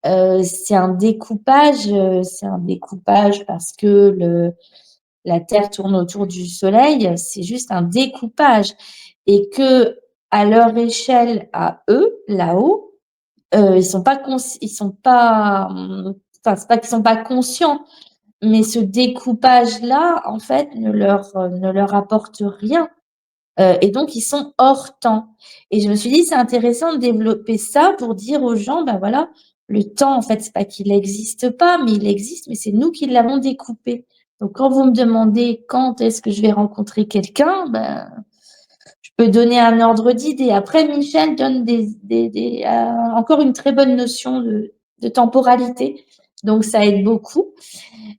c'est un découpage parce que la Terre tourne autour du Soleil, c'est juste un découpage. Et que, à leur échelle, à eux, là-haut, ils sont pas, enfin, c'est pas qu'ils sont pas conscients, mais ce découpage-là, en fait, ne leur apporte rien. Et donc, ils sont hors temps. Et je me suis dit, c'est intéressant de développer ça pour dire aux gens, ben voilà, le temps, en fait, c'est pas qu'il n'existe pas, mais il existe, mais c'est nous qui l'avons découpé. Donc, quand vous me demandez quand est-ce que je vais rencontrer quelqu'un, ben, je peux donner un ordre d'idée. Après, Michel donne encore une très bonne notion de temporalité. Donc, ça aide beaucoup.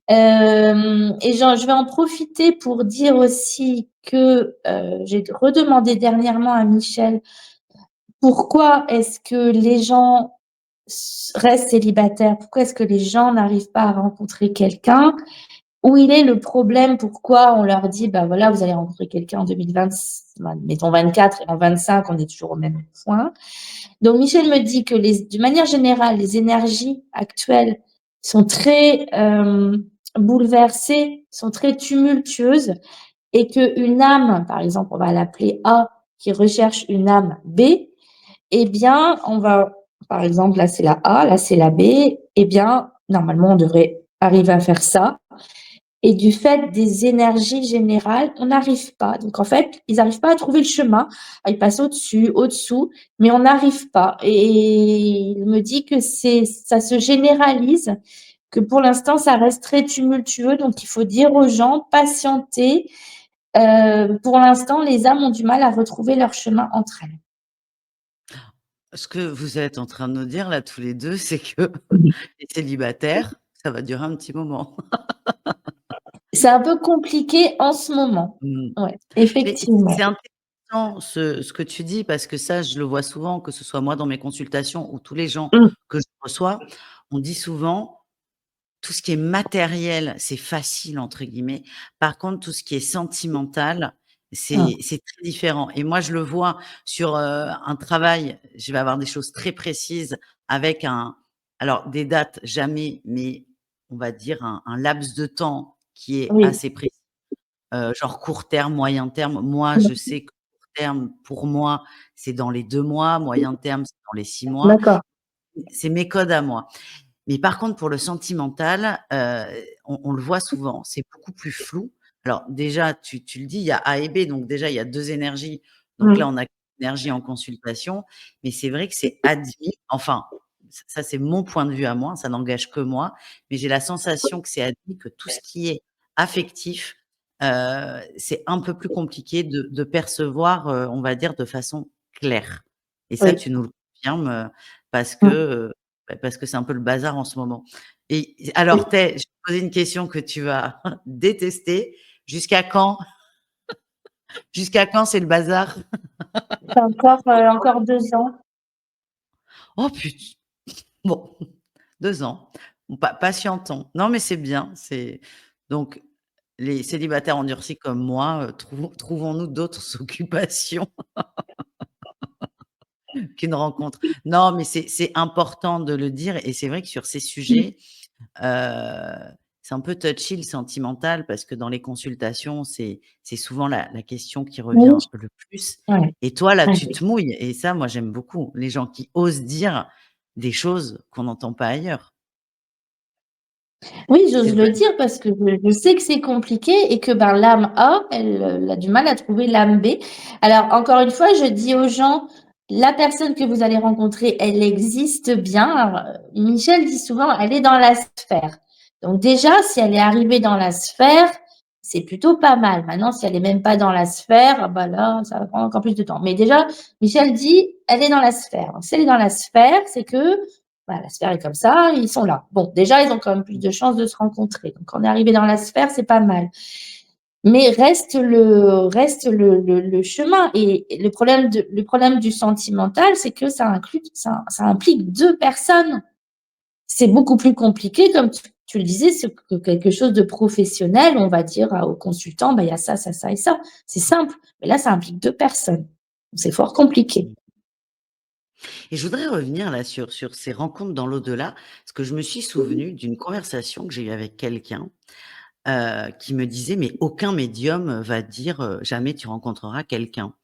Et je vais en profiter pour dire aussi que j'ai redemandé dernièrement à Michel pourquoi est-ce que les gens restent célibataires, pourquoi est-ce que les gens n'arrivent pas à rencontrer quelqu'un, où il est le problème, pourquoi on leur dit, bah voilà, vous allez rencontrer quelqu'un en 2020, mettons 24 et en 25, on est toujours au même point. Donc Michel me dit que d'une manière générale, les énergies actuelles sont très bouleversées, sont très tumultueuses, et qu'une âme, par exemple, on va l'appeler A, qui recherche une âme B, eh bien, on va, par exemple, là c'est la A, là c'est la B, eh bien, normalement, on devrait arriver à faire ça. Et du fait des énergies générales, on n'arrive pas. Donc, en fait, ils n'arrivent pas à trouver le chemin. Ils passent au-dessus, au-dessous, mais on n'arrive pas. Et il me dit que ça se généralise, que pour l'instant, ça reste très tumultueux. Donc, il faut dire aux gens, patienter. Pour l'instant, les âmes ont du mal à retrouver leur chemin entre elles. Ce que vous êtes en train de nous dire là tous les 2, c'est que Oui. les célibataires, ça va durer un petit moment. C'est un peu compliqué en ce moment. Mmh. Ouais, Mais effectivement. c'est intéressant ce que tu dis parce que ça, je le vois souvent, que ce soit moi dans mes consultations ou tous les gens Mmh. que je reçois. On dit souvent: «Tout ce qui est matériel, c'est facile» entre guillemets. Par contre, tout ce qui est sentimental, Mmh. c'est très différent et moi, je le vois sur, un travail, je vais avoir des choses très précises avec alors des dates jamais, mais on va dire un laps de temps qui est Oui. assez précis. Genre court terme, moyen terme. Moi, je Mmh. sais que terme, pour moi, c'est dans les 2 mois, moyen terme, c'est dans les 6 mois. D'accord. C'est mes codes à moi. Mais par contre, pour le sentimental, on le voit souvent, c'est beaucoup plus flou. Alors déjà, tu le dis, il y a A et B, donc déjà, il y a 2 énergies. Donc là, Mmh. on a l'énergie en consultation, mais c'est vrai que c'est admis, enfin, ça, c'est mon point de vue à moi, ça n'engage que moi, mais j'ai la sensation que c'est admis que tout ce qui est affectif, c'est un peu plus compliqué de percevoir, on va dire de façon claire. Et ça, Oui. tu nous le confirmes, parce que, Mmh. parce que c'est un peu le bazar en ce moment. Et Oui. alors, je vais te poser une question que tu vas détester. Jusqu'à quand jusqu'à quand c'est le bazar? C'est encore 2 ans. Oh bon, 2 ans. Bon, patientons. Non, mais c'est bien, c'est donc les célibataires endurcis comme moi, trouvons-nous d'autres occupations qu'une rencontre. Non, mais c'est important de le dire et c'est vrai que sur ces Mmh. sujets, Heu, c'est un peu touchy le sentimental parce que dans les consultations, c'est souvent la question qui Oui. revient le plus Ouais. et toi, là, Ouais. tu te mouilles et ça, moi, j'aime beaucoup. Les gens qui osent dire des choses qu'on n'entend pas ailleurs. Oui, C'est j'ose le dire parce que je sais que c'est compliqué et que, ben, l'âme A, elle a du mal à trouver l'âme B. Alors encore une fois, je dis aux gens: «La personne que vous allez rencontrer, elle existe bien». Alors, Michel dit souvent: «Elle est dans la sphère». Donc déjà, si elle est arrivée dans la sphère, c'est plutôt pas mal. Maintenant, si elle est même pas dans la sphère, ah bah là, ça va prendre encore plus de temps. Mais déjà, Michel dit: «Elle est dans la sphère». Donc si elle est dans la sphère, c'est que bah, la sphère est comme ça, ils sont là. Bon, déjà, ils ont quand même plus de chances de se rencontrer. Donc, on est arrivé dans la sphère, c'est pas mal. Mais reste le chemin. Et le problème du sentimental, c'est que ça implique 2 personnes. C'est beaucoup plus compliqué, comme tu le disais, c'est que quelque chose de professionnel. On va dire au consultant, bah, il y a ça, ça, ça et ça. C'est simple. Mais là, ça implique 2 personnes. C'est fort compliqué. Mmh. Et je voudrais revenir là sur ces rencontres dans l'au-delà, parce que je me suis souvenue d'une conversation que j'ai eue avec quelqu'un, qui me disait: «Mais aucun médium va dire, jamais tu rencontreras quelqu'un».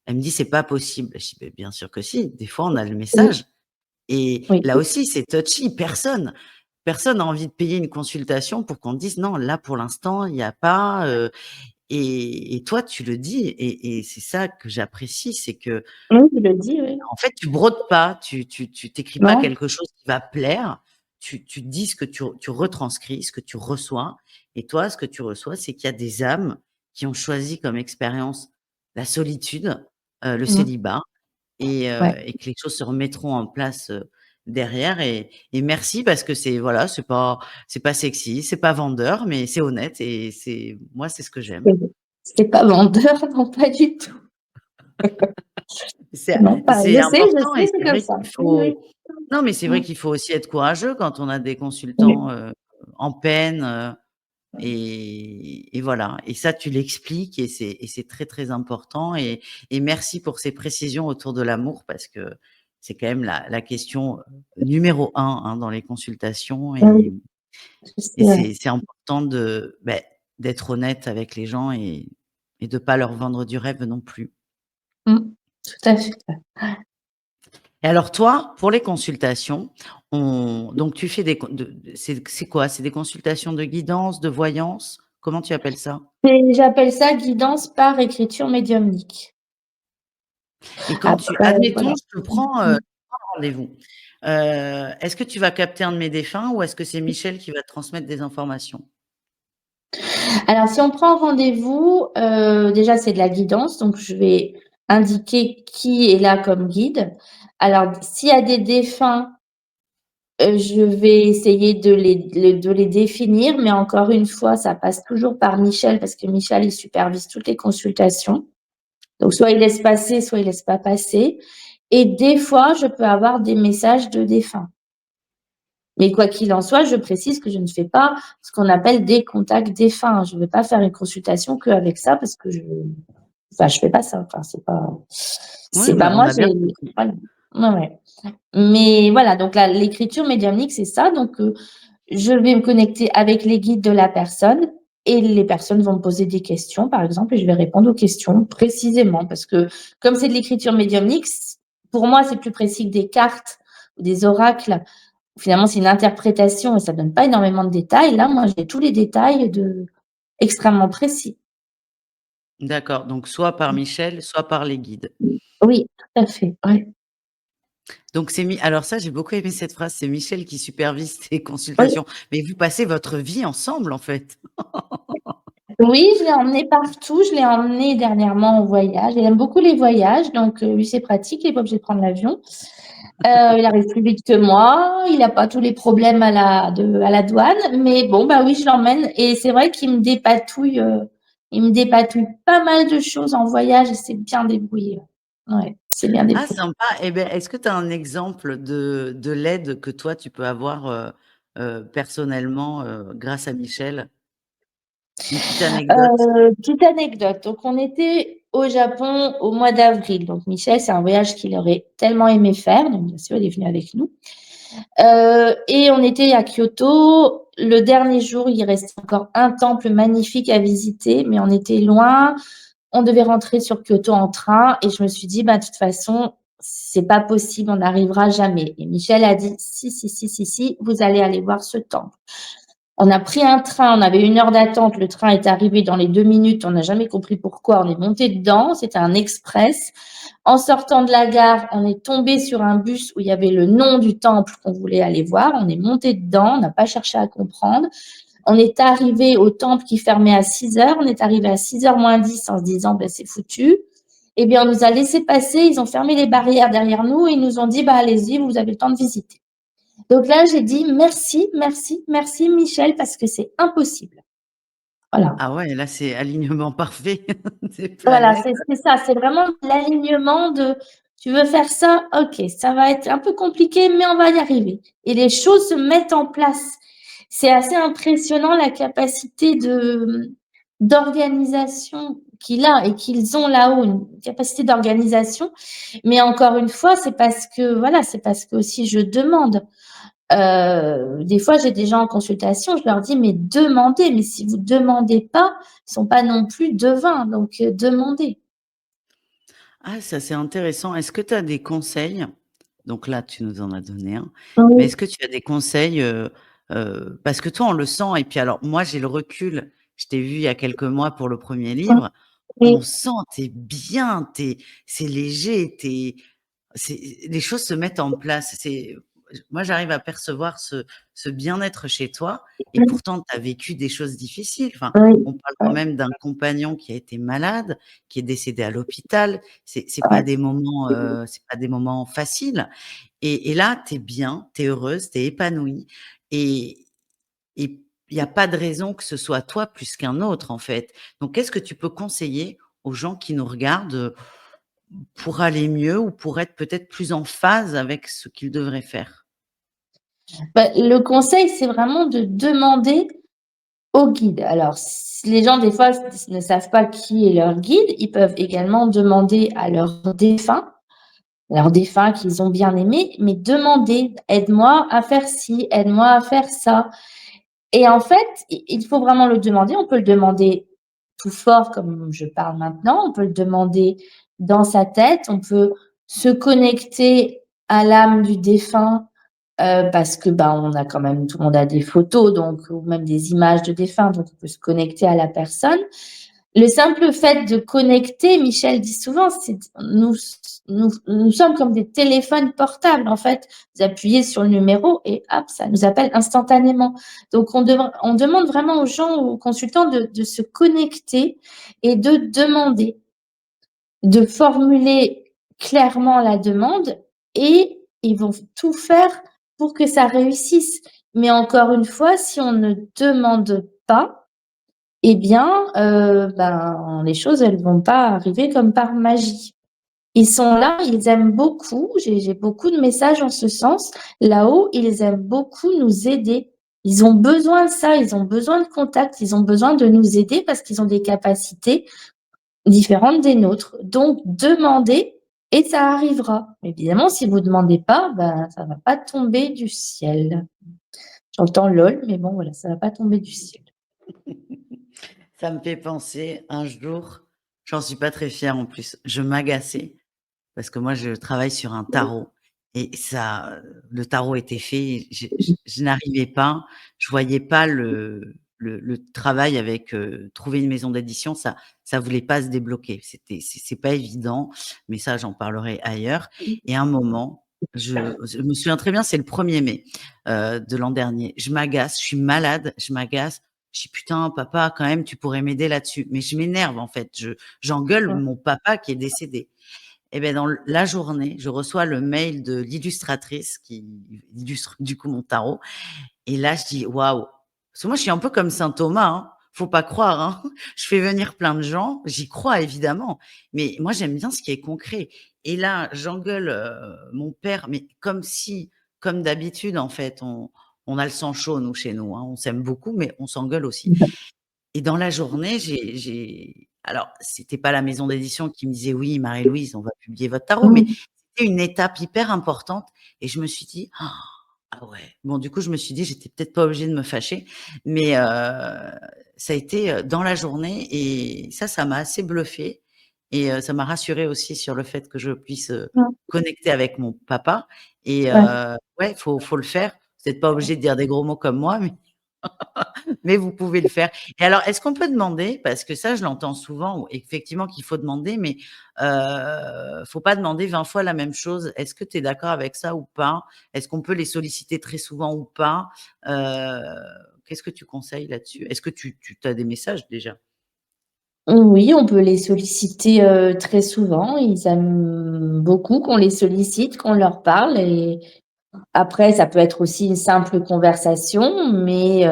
Elle me dit: «C'est pas possible». Je dis: «Beh, bien sûr que si, des fois on a le Oui, message». Et oui, là aussi, c'est touchy. Personne n'a envie de payer une consultation pour qu'on dise: «Non, là, pour l'instant, il y a pas», et toi, tu le dis et c'est ça que j'apprécie, c'est que, oui, tu le dis, oui. en fait, tu brodes pas, tu t'écris pas Non? quelque chose qui va plaire, tu dis ce que tu retranscris, ce que tu reçois et toi, ce que tu reçois, c'est qu'il y a des âmes qui ont choisi comme expérience la solitude, le Mmh. célibat Ouais. et que les choses se remettront en place, derrière et merci parce que voilà, c'est pas sexy, c'est pas vendeur, mais c'est honnête et moi, c'est ce que j'aime. C'est pas vendeur, non, pas du tout. C'est Non, pas c'est je important et sais, c'est c'est comme vrai ça. qu'il Oui, faut oui. non, mais c'est vrai Mmh. qu'il faut aussi être courageux quand on a des consultants, Oui. en peine, et voilà et ça, tu l'expliques et c'est très, très important et merci pour ces précisions autour de l'amour parce que c'est quand même la question, numéro un hein, dans les consultations Ah oui, je et sais, ouais. c'est important d'être honnête avec les gens et de pas leur vendre du rêve non plus. Mmh. Tout à fait. Et alors toi, pour les consultations, donc tu fais des con c'est quoi? C'est des consultations de guidance, de voyance? Comment tu appelles ça? J'appelle ça guidance par écriture médiumnique. Et quand tu Après, admettons, voilà. Mmh. je prends le rendez-vous. Est-ce que tu vas capter un de mes défunts ou est-ce que c'est Michel qui va te transmettre des informations? Alors si on prend rendez-vous, déjà c'est de la guidance, donc je vais indiquer qui est là comme guide. Alors s'il y a des défunts, je vais essayer de les définir, mais encore une fois, ça passe toujours par Michel parce que Michel, il supervise toutes les consultations. Donc soit il laisse passer, soit il laisse pas passer et des fois, je peux avoir des messages de défunts. Mais quoi qu'il en soit, je précise que je ne fais pas ce qu'on appelle des contacts défunts. Je ne vais pas faire une consultation qu'avec ça parce que je fais pas ça. Enfin, Oui, c'est mais pas on moi, a bien compris. voilà. Ouais, ouais. Mais voilà, donc l'écriture médiumnique, c'est ça. Donc, je vais me connecter avec les guides de la personne et les personnes vont me poser des questions, par exemple, et je vais répondre aux questions précisément parce que comme c'est de l'écriture médiumnique, pour moi, c'est plus précis que des cartes ou des oracles. Finalement, c'est une interprétation et ça donne pas énormément de détails. Là, moi, j'ai tous les détails extrêmement précis. D'accord, donc soit par Michel, soit par les guides. Oui, tout à fait, ouais. Donc c'est Mi alors ça, j'ai beaucoup aimé cette phrase, c'est Michel qui supervise tes Oui. consultations. Mais vous passez votre vie ensemble, en fait? Oui, je l'ai emmené partout. Je l'ai emmené dernièrement en voyage. Il aime beaucoup les voyages, donc lui, c'est pratique, il est pas obligé de prendre l'avion. Il arrive plus vite que moi, il a pas tous les problèmes à la douane, mais bon, bah oui, je l'emmène et c'est vrai il me dépatouille pas mal de choses en voyage et c'est bien débrouillé. Ouais, c'est bien Ah débrouillé. sympa, et beh, est-ce que tu as un exemple de l'aide que toi tu peux avoir, personnellement, grâce à Michel? Une petite anecdote? Petite anecdote, donc on était au Japon au mois d'avril, donc Michel, c'est un voyage qu'il aurait tellement aimé faire, donc bien sûr, il est venu avec nous. Et on était à Kyoto. Le dernier jour, il restait encore un temple magnifique à visiter, mais on était loin. On devait rentrer sur Kyoto en train et je me suis dit, bah, de toute façon, c'est pas possible, on n'arrivera jamais. Et Michel a dit, si, si, si, si, si, vous allez aller voir ce temple. On a pris un train, on avait 1 heure d'attente, le train est arrivé dans les 2 minutes, on n'a jamais compris pourquoi, on est monté dedans, c'était un express. En sortant de la gare, on est tombé sur un bus où il y avait le nom du temple qu'on voulait aller voir, on est monté dedans, on n'a pas cherché à comprendre. On est arrivé au temple qui fermait à 6 heures, on est arrivé à 6 heures moins 10 en se disant, ben, c'est foutu. Eh bien, on nous a laissé passer, ils ont fermé les barrières derrière nous et ils nous ont dit, bah, allez-y, vous avez le temps de visiter. Donc là, j'ai dit merci, merci, merci Michel, parce que c'est impossible. Voilà. Ah ouais, là, c'est alignement parfait des Voilà, planètes. c'est ça, c'est vraiment l'alignement de tu veux faire ça, ok, ça va être un peu compliqué, mais on va y arriver. Et les choses se mettent en place. C'est assez impressionnant la capacité d'organisation qu'il a et qu'ils ont là-haut, une capacité d'organisation. Mais encore une fois, c'est parce que voilà, c'est parce que aussi je demande. Des fois, j'ai des gens en consultation, je leur dis: «Mais demandez, mais si vous demandez pas, ils sont pas non plus devins, donc demandez». Ah, ça, c'est intéressant. Est-ce que tu as des conseils? Donc là, tu nous en as donné un, mais Oui, est-ce que tu as des conseils, parce que toi, on le sent et puis alors moi, j'ai le recul. Je t'ai vu il y a quelques mois pour le premier livre. On oui, sent, tu es bien, c'est léger, c'est les choses se mettent en place. Moi, j'arrive à percevoir ce bien-être chez toi et oui, pourtant tu as vécu des choses difficiles. Enfin, oui, on parle quand ouais, même d'un compagnon qui a été malade, qui est décédé à l'hôpital. C'est pas ouais, des moments, c'est pas des moments faciles et là, tu es bien, tu es heureuse, tu es épanouie et et il y a pas de raison que ce soit toi plus qu'un autre, en fait. Donc qu'est-ce que tu peux conseiller aux gens qui nous regardent, pour aller mieux ou pour être peut-être plus en phase avec ce qu'ils devraient faire? bah, le conseil, c'est vraiment de demander au guide. Alors, s les gens, des fois, ne savent pas qui est leur guide, ils peuvent également demander à leurs défunts qu'ils ont bien aimés, mais demander: «Aide-moi à faire ci, aide-moi à faire ça». Et en fait, il faut vraiment le demander. On peut le demander tout fort comme je parle maintenant, on peut le demander dans sa tête, on peut se connecter à l'âme du défunt, parce que, bah, on a quand même tout le monde a des photos donc ou même des images de défunts, donc on peut se connecter à la personne. Le simple fait de connecter, Michel dit souvent, c'est nous sommes comme des téléphones portables, en fait. Vous appuyez sur le numéro et hop, ça nous appelle instantanément. Donc on demande vraiment aux gens, aux consultants de se connecter et de demander, de formuler clairement la demande et ils vont tout faire pour que ça réussisse. Mais encore une fois, si on ne demande pas, eh bien, ben, les choses, elles vont pas arriver comme par magie. Ils sont là, ils aiment beaucoup, j'ai beaucoup de messages en ce sens. Là-haut, ils aiment beaucoup nous aider. Ils ont besoin de ça, ils ont besoin de contact, ils ont besoin de nous aider parce qu'ils ont des capacités différentes des nôtres. Donc demandez et ça arrivera. Évidemment, si vous demandez pas, ben, ça va pas tomber du ciel. J'entends LOL, mais bon, voilà, ça va pas tomber du ciel. Ça me fait penser, un jour, j'en suis pas très fière en plus, je m'agaçais parce que moi je travaille sur un tarot et ça, le tarot était fait, je n'arrivais pas, je voyais pas le travail avec, trouver une maison d'édition, ça voulait pas se débloquer. C'est pas évident, mais ça j'en parlerai ailleurs et à un moment, je me souviens très bien, c'est le 1er mai, de l'an dernier. Je m'agace, je suis malade, je m'agace, je dis: «Putain papa quand même tu pourrais m'aider là-dessus». Mais je m'énerve en fait, j'engueule mon papa qui est décédé. Et beh, dans la journée, je reçois le mail de l'illustratrice qui illustre du coup mon tarot et là je dis: «Waouh!» Parce que moi je suis un peu comme saint Thomas, hein, faut pas croire, hein. Je fais venir plein de gens, j'y crois évidemment, mais moi j'aime bien ce qui est concret et là j'engueule, mon père, mais comme d'habitude en fait, on a le sang chaud nous chez nous, hein. On s'aime beaucoup, mais on s'engueule aussi. Et dans la journée, j'ai alors c'était pas la maison d'édition qui me disait: «Oui, Marie-Louise, on va publier votre tarot», mais Mmh. c'était une étape hyper importante et je me suis dit: «Ah ouais». Bon, du coup, je me suis dit: «J'étais peut-être pas obligée de me fâcher», mais ça a été, dans la journée et ça m'a assez bluffée et ça m'a rassurée aussi sur le fait que je puisse, Mmh. connecter avec mon papa et Ouais. ouais, faut le faire. Vous êtes pas obligé de dire des gros mots comme moi, mais vous pouvez le faire. Et alors, est-ce qu'on peut demander, parce que ça, je l'entends souvent, effectivement, qu'il faut demander, mais faut pas demander 20 fois la même chose. Est-ce que tu es d'accord avec ça ou pas? Est-ce qu'on peut les solliciter très souvent ou pas? Heu, Qu'est-ce que tu conseilles là-dessus? Est-ce que tu as des messages déjà? Oui, on peut les solliciter, très souvent. Ils aiment beaucoup qu'on les sollicite, qu'on leur parle et après ça peut être aussi une simple conversation, mais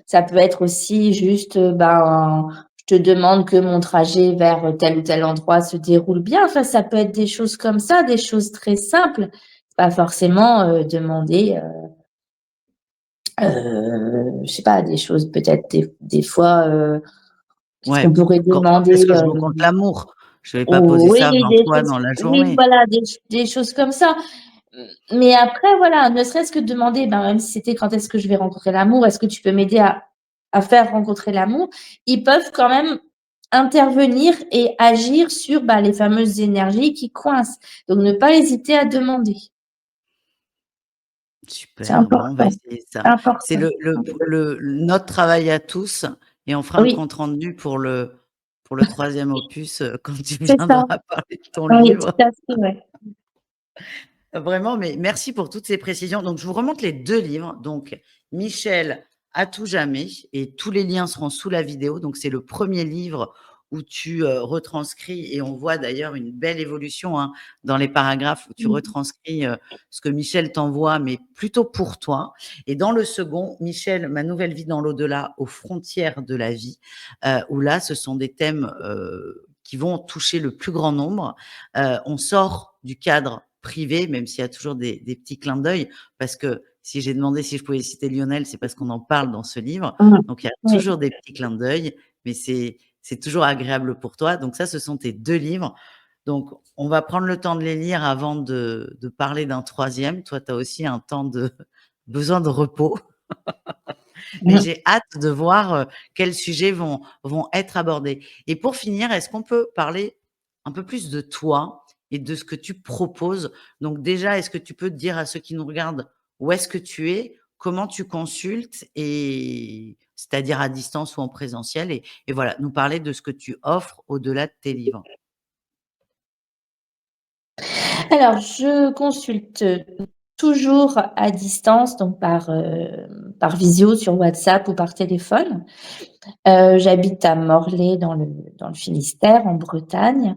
ça peut être aussi juste, ben, je te demande que mon trajet vers tel ou tel endroit se déroule bien. Enfin, ça peut être des choses comme ça, des choses très simples. Pas forcément, demander, je sais pas, des choses peut-être des fois, qu'est-ce Ouais, qu'on pourrait quand demander, est-ce que je rencontre l'amour? Je vais pas poser oui, ça 20 des fois choses dans la oui, journée. voilà, des choses comme ça. Mais après, voilà, ne serait-ce que demander, ben, même si c'était: «Quand est-ce que je vais rencontrer l'amour? Est-ce que tu peux m'aider à faire rencontrer l'amour?» Ils peuvent quand même intervenir et agir sur, bah, les fameuses énergies qui coincent. Donc ne pas hésiter à demander. C'est Super, bon, on va important, essayer ça. C'est important. notre travail à tous et on fera un Oui, compte rendu pour le 3e opus, quand tu c'est ça. viendras parler de ton Oui, livre. tout à fait, ouais. Vraiment, mais merci pour toutes ces précisions. Donc je vous remonte les 2 livres, donc Michel à tout jamais et tous les liens seront sous la vidéo. Donc c'est le 1er livre où tu, retranscris et on voit d'ailleurs une belle évolution, hein, dans les paragraphes où tu Mmh. retranscris, ce que Michel t'envoie, mais plutôt pour toi. Et dans le second, Michel, ma nouvelle vie dans l'au-delà, aux frontières de la vie, où là, ce sont des thèmes, qui vont toucher le plus grand nombre. On sort du cadre privé, même s'il y a toujours des petits clins d'œil, parce que si j'ai demandé si je pouvais citer Lionel, c'est parce qu'on en parle dans ce livre. Mmh. Donc il y a Oui. toujours des petits clins d'œil, mais c'est toujours agréable pour toi. Donc ça, ce sont tes 2 livres. Donc on va prendre le temps de les lire avant de parler d'un 3e. Toi, tu as aussi un temps de besoin de repos, mais Mmh. j'ai hâte de voir, quels sujets vont être abordés. Et pour finir, est-ce qu'on peut parler un peu plus de toi et de ce que tu proposes? Donc déjà, est-ce que tu peux dire à ceux qui nous regardent où est-ce que tu es? Comment tu consultes et c'est-à-dire à distance ou en présentiel? Et voilà, nous parler de ce que tu offres au-delà de tes livres. Alors, je consulte toujours à distance, donc par visio sur WhatsApp ou par téléphone. J'habite à Morlaix dans le Finistère, en Bretagne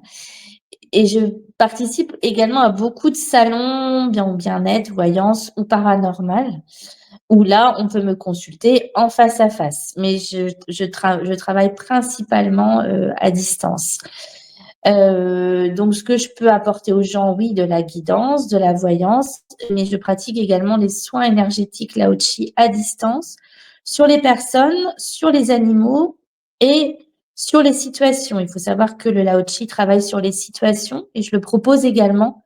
et je participe également à beaucoup de salons bien-être, voyance ou paranormal, où là, on peut me consulter en face à face. Mais je travaille principalement, à distance. Donc ce que je peux apporter aux gens, oui, de la guidance, de la voyance, mais je pratique également les soins énergétiques Lao Chi à distance, sur les personnes, sur les animaux et sur les situations. Il faut savoir que le Lao Chi travaille sur les situations et je le propose également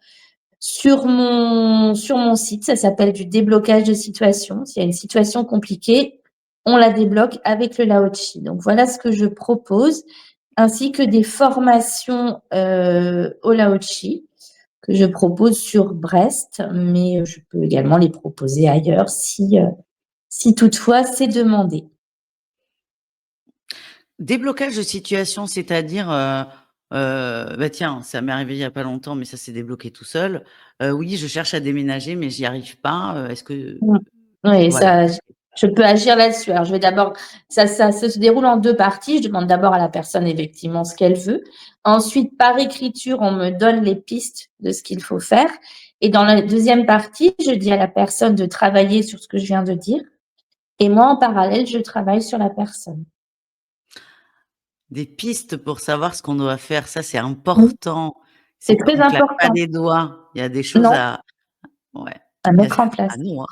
sur mon site. Ça s'appelle du déblocage de situation. S'il y a une situation compliquée, on la débloque avec le Lao-Tchi. Donc voilà ce que je propose, ainsi que des formations au Lao-Tchi que je propose sur Brest, mais je peux également les proposer ailleurs si toutefois c'est demandé. Déblocage de situation, c'est-à-dire, bah, tiens, ça m'est arrivé il y a pas longtemps, mais ça s'est débloqué tout seul. Oui, je cherche à déménager, mais j'y arrive pas. Est-ce que Oui, voilà. ça, je peux agir là-dessus. Alors, je vais d'abord, ça se déroule en 2 parties. Je demande d'abord à la personne effectivement ce qu'elle veut. Ensuite, par écriture, on me donne les pistes de ce qu'il faut faire. Et dans la deuxième partie, je dis à la personne de travailler sur ce que je viens de dire. Et moi, en parallèle, je travaille sur la personne. Des pistes pour savoir ce qu'on doit faire, ça, c'est Oui, important. c'est C'est très on claque pas important. des doigts. Il y a des choses Non, à ouais, à il y a mettre en à place. nous, hein.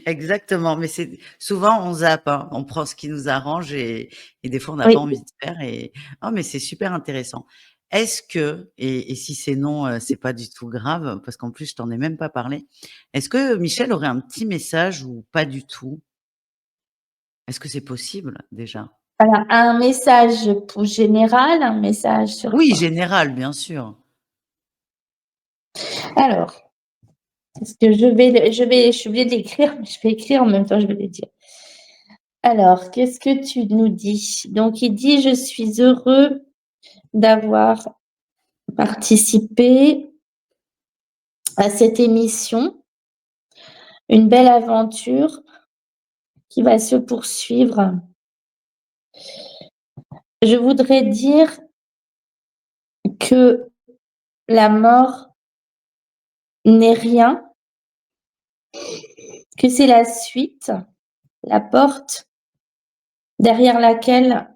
Exactement, mais c'est souvent on zappe, hein. On prend ce qui nous arrange et des fois on n'a pas Oui. envie de faire et oh mais c'est super intéressant. Est-ce que et si c'est non, c'est pas du tout grave parce qu'en plus je t'en ai même pas parlé. Est-ce que Michel aurait un petit message ou pas du tout? Est-ce que c'est possible déjà? Voilà, un message pour général, un message sur Oui, quoi? général, bien sûr. Alors, est-ce que je suis obligée de l'écrire, mais je vais écrire en même temps, je vais le dire. Alors, qu'est-ce que tu nous dis? Donc, il dit: «Je suis heureux d'avoir participé à cette émission, une belle aventure qui va se poursuivre. Je voudrais dire que la mort n'est rien, que c'est la suite, la porte derrière laquelle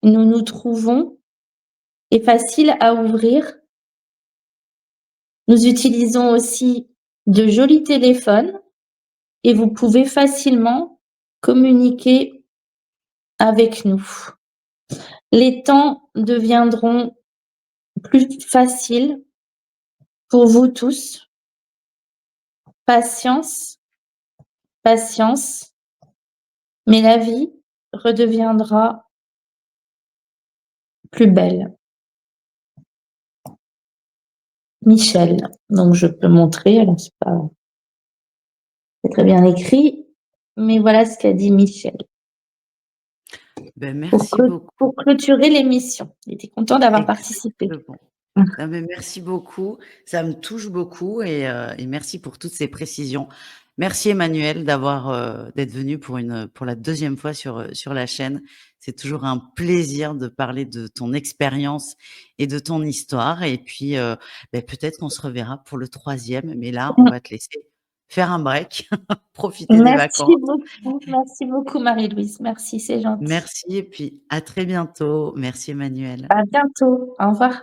nous nous trouvons est facile à ouvrir. Nous utilisons aussi de jolis téléphones et vous pouvez facilement communiquer avec nous. Les temps deviendront plus faciles pour vous tous. Patience, patience, mais la vie redeviendra plus belle. Michel». Donc je peux montrer, alors c'est très bien écrit, mais voilà ce qu'a dit Michel. Ben, Pour merci clôt beaucoup. pour clôturer l'émission. Il était content d'avoir participé. Exactement. Ah mais merci beaucoup, ça me touche beaucoup et merci pour toutes ces précisions. Merci Emmanuel d'avoir, d'être venu pour la deuxième fois sur la chaîne. C'est toujours un plaisir de parler de ton expérience et de ton histoire et puis, beh, peut-être qu'on se reverra pour le troisième, mais là, on va te laisser faire un break, profiter des vacances. Merci beaucoup Marie-Louise. Merci, c'est gentil. Merci et puis à très bientôt. Merci Emmanuel. À bientôt. Au revoir.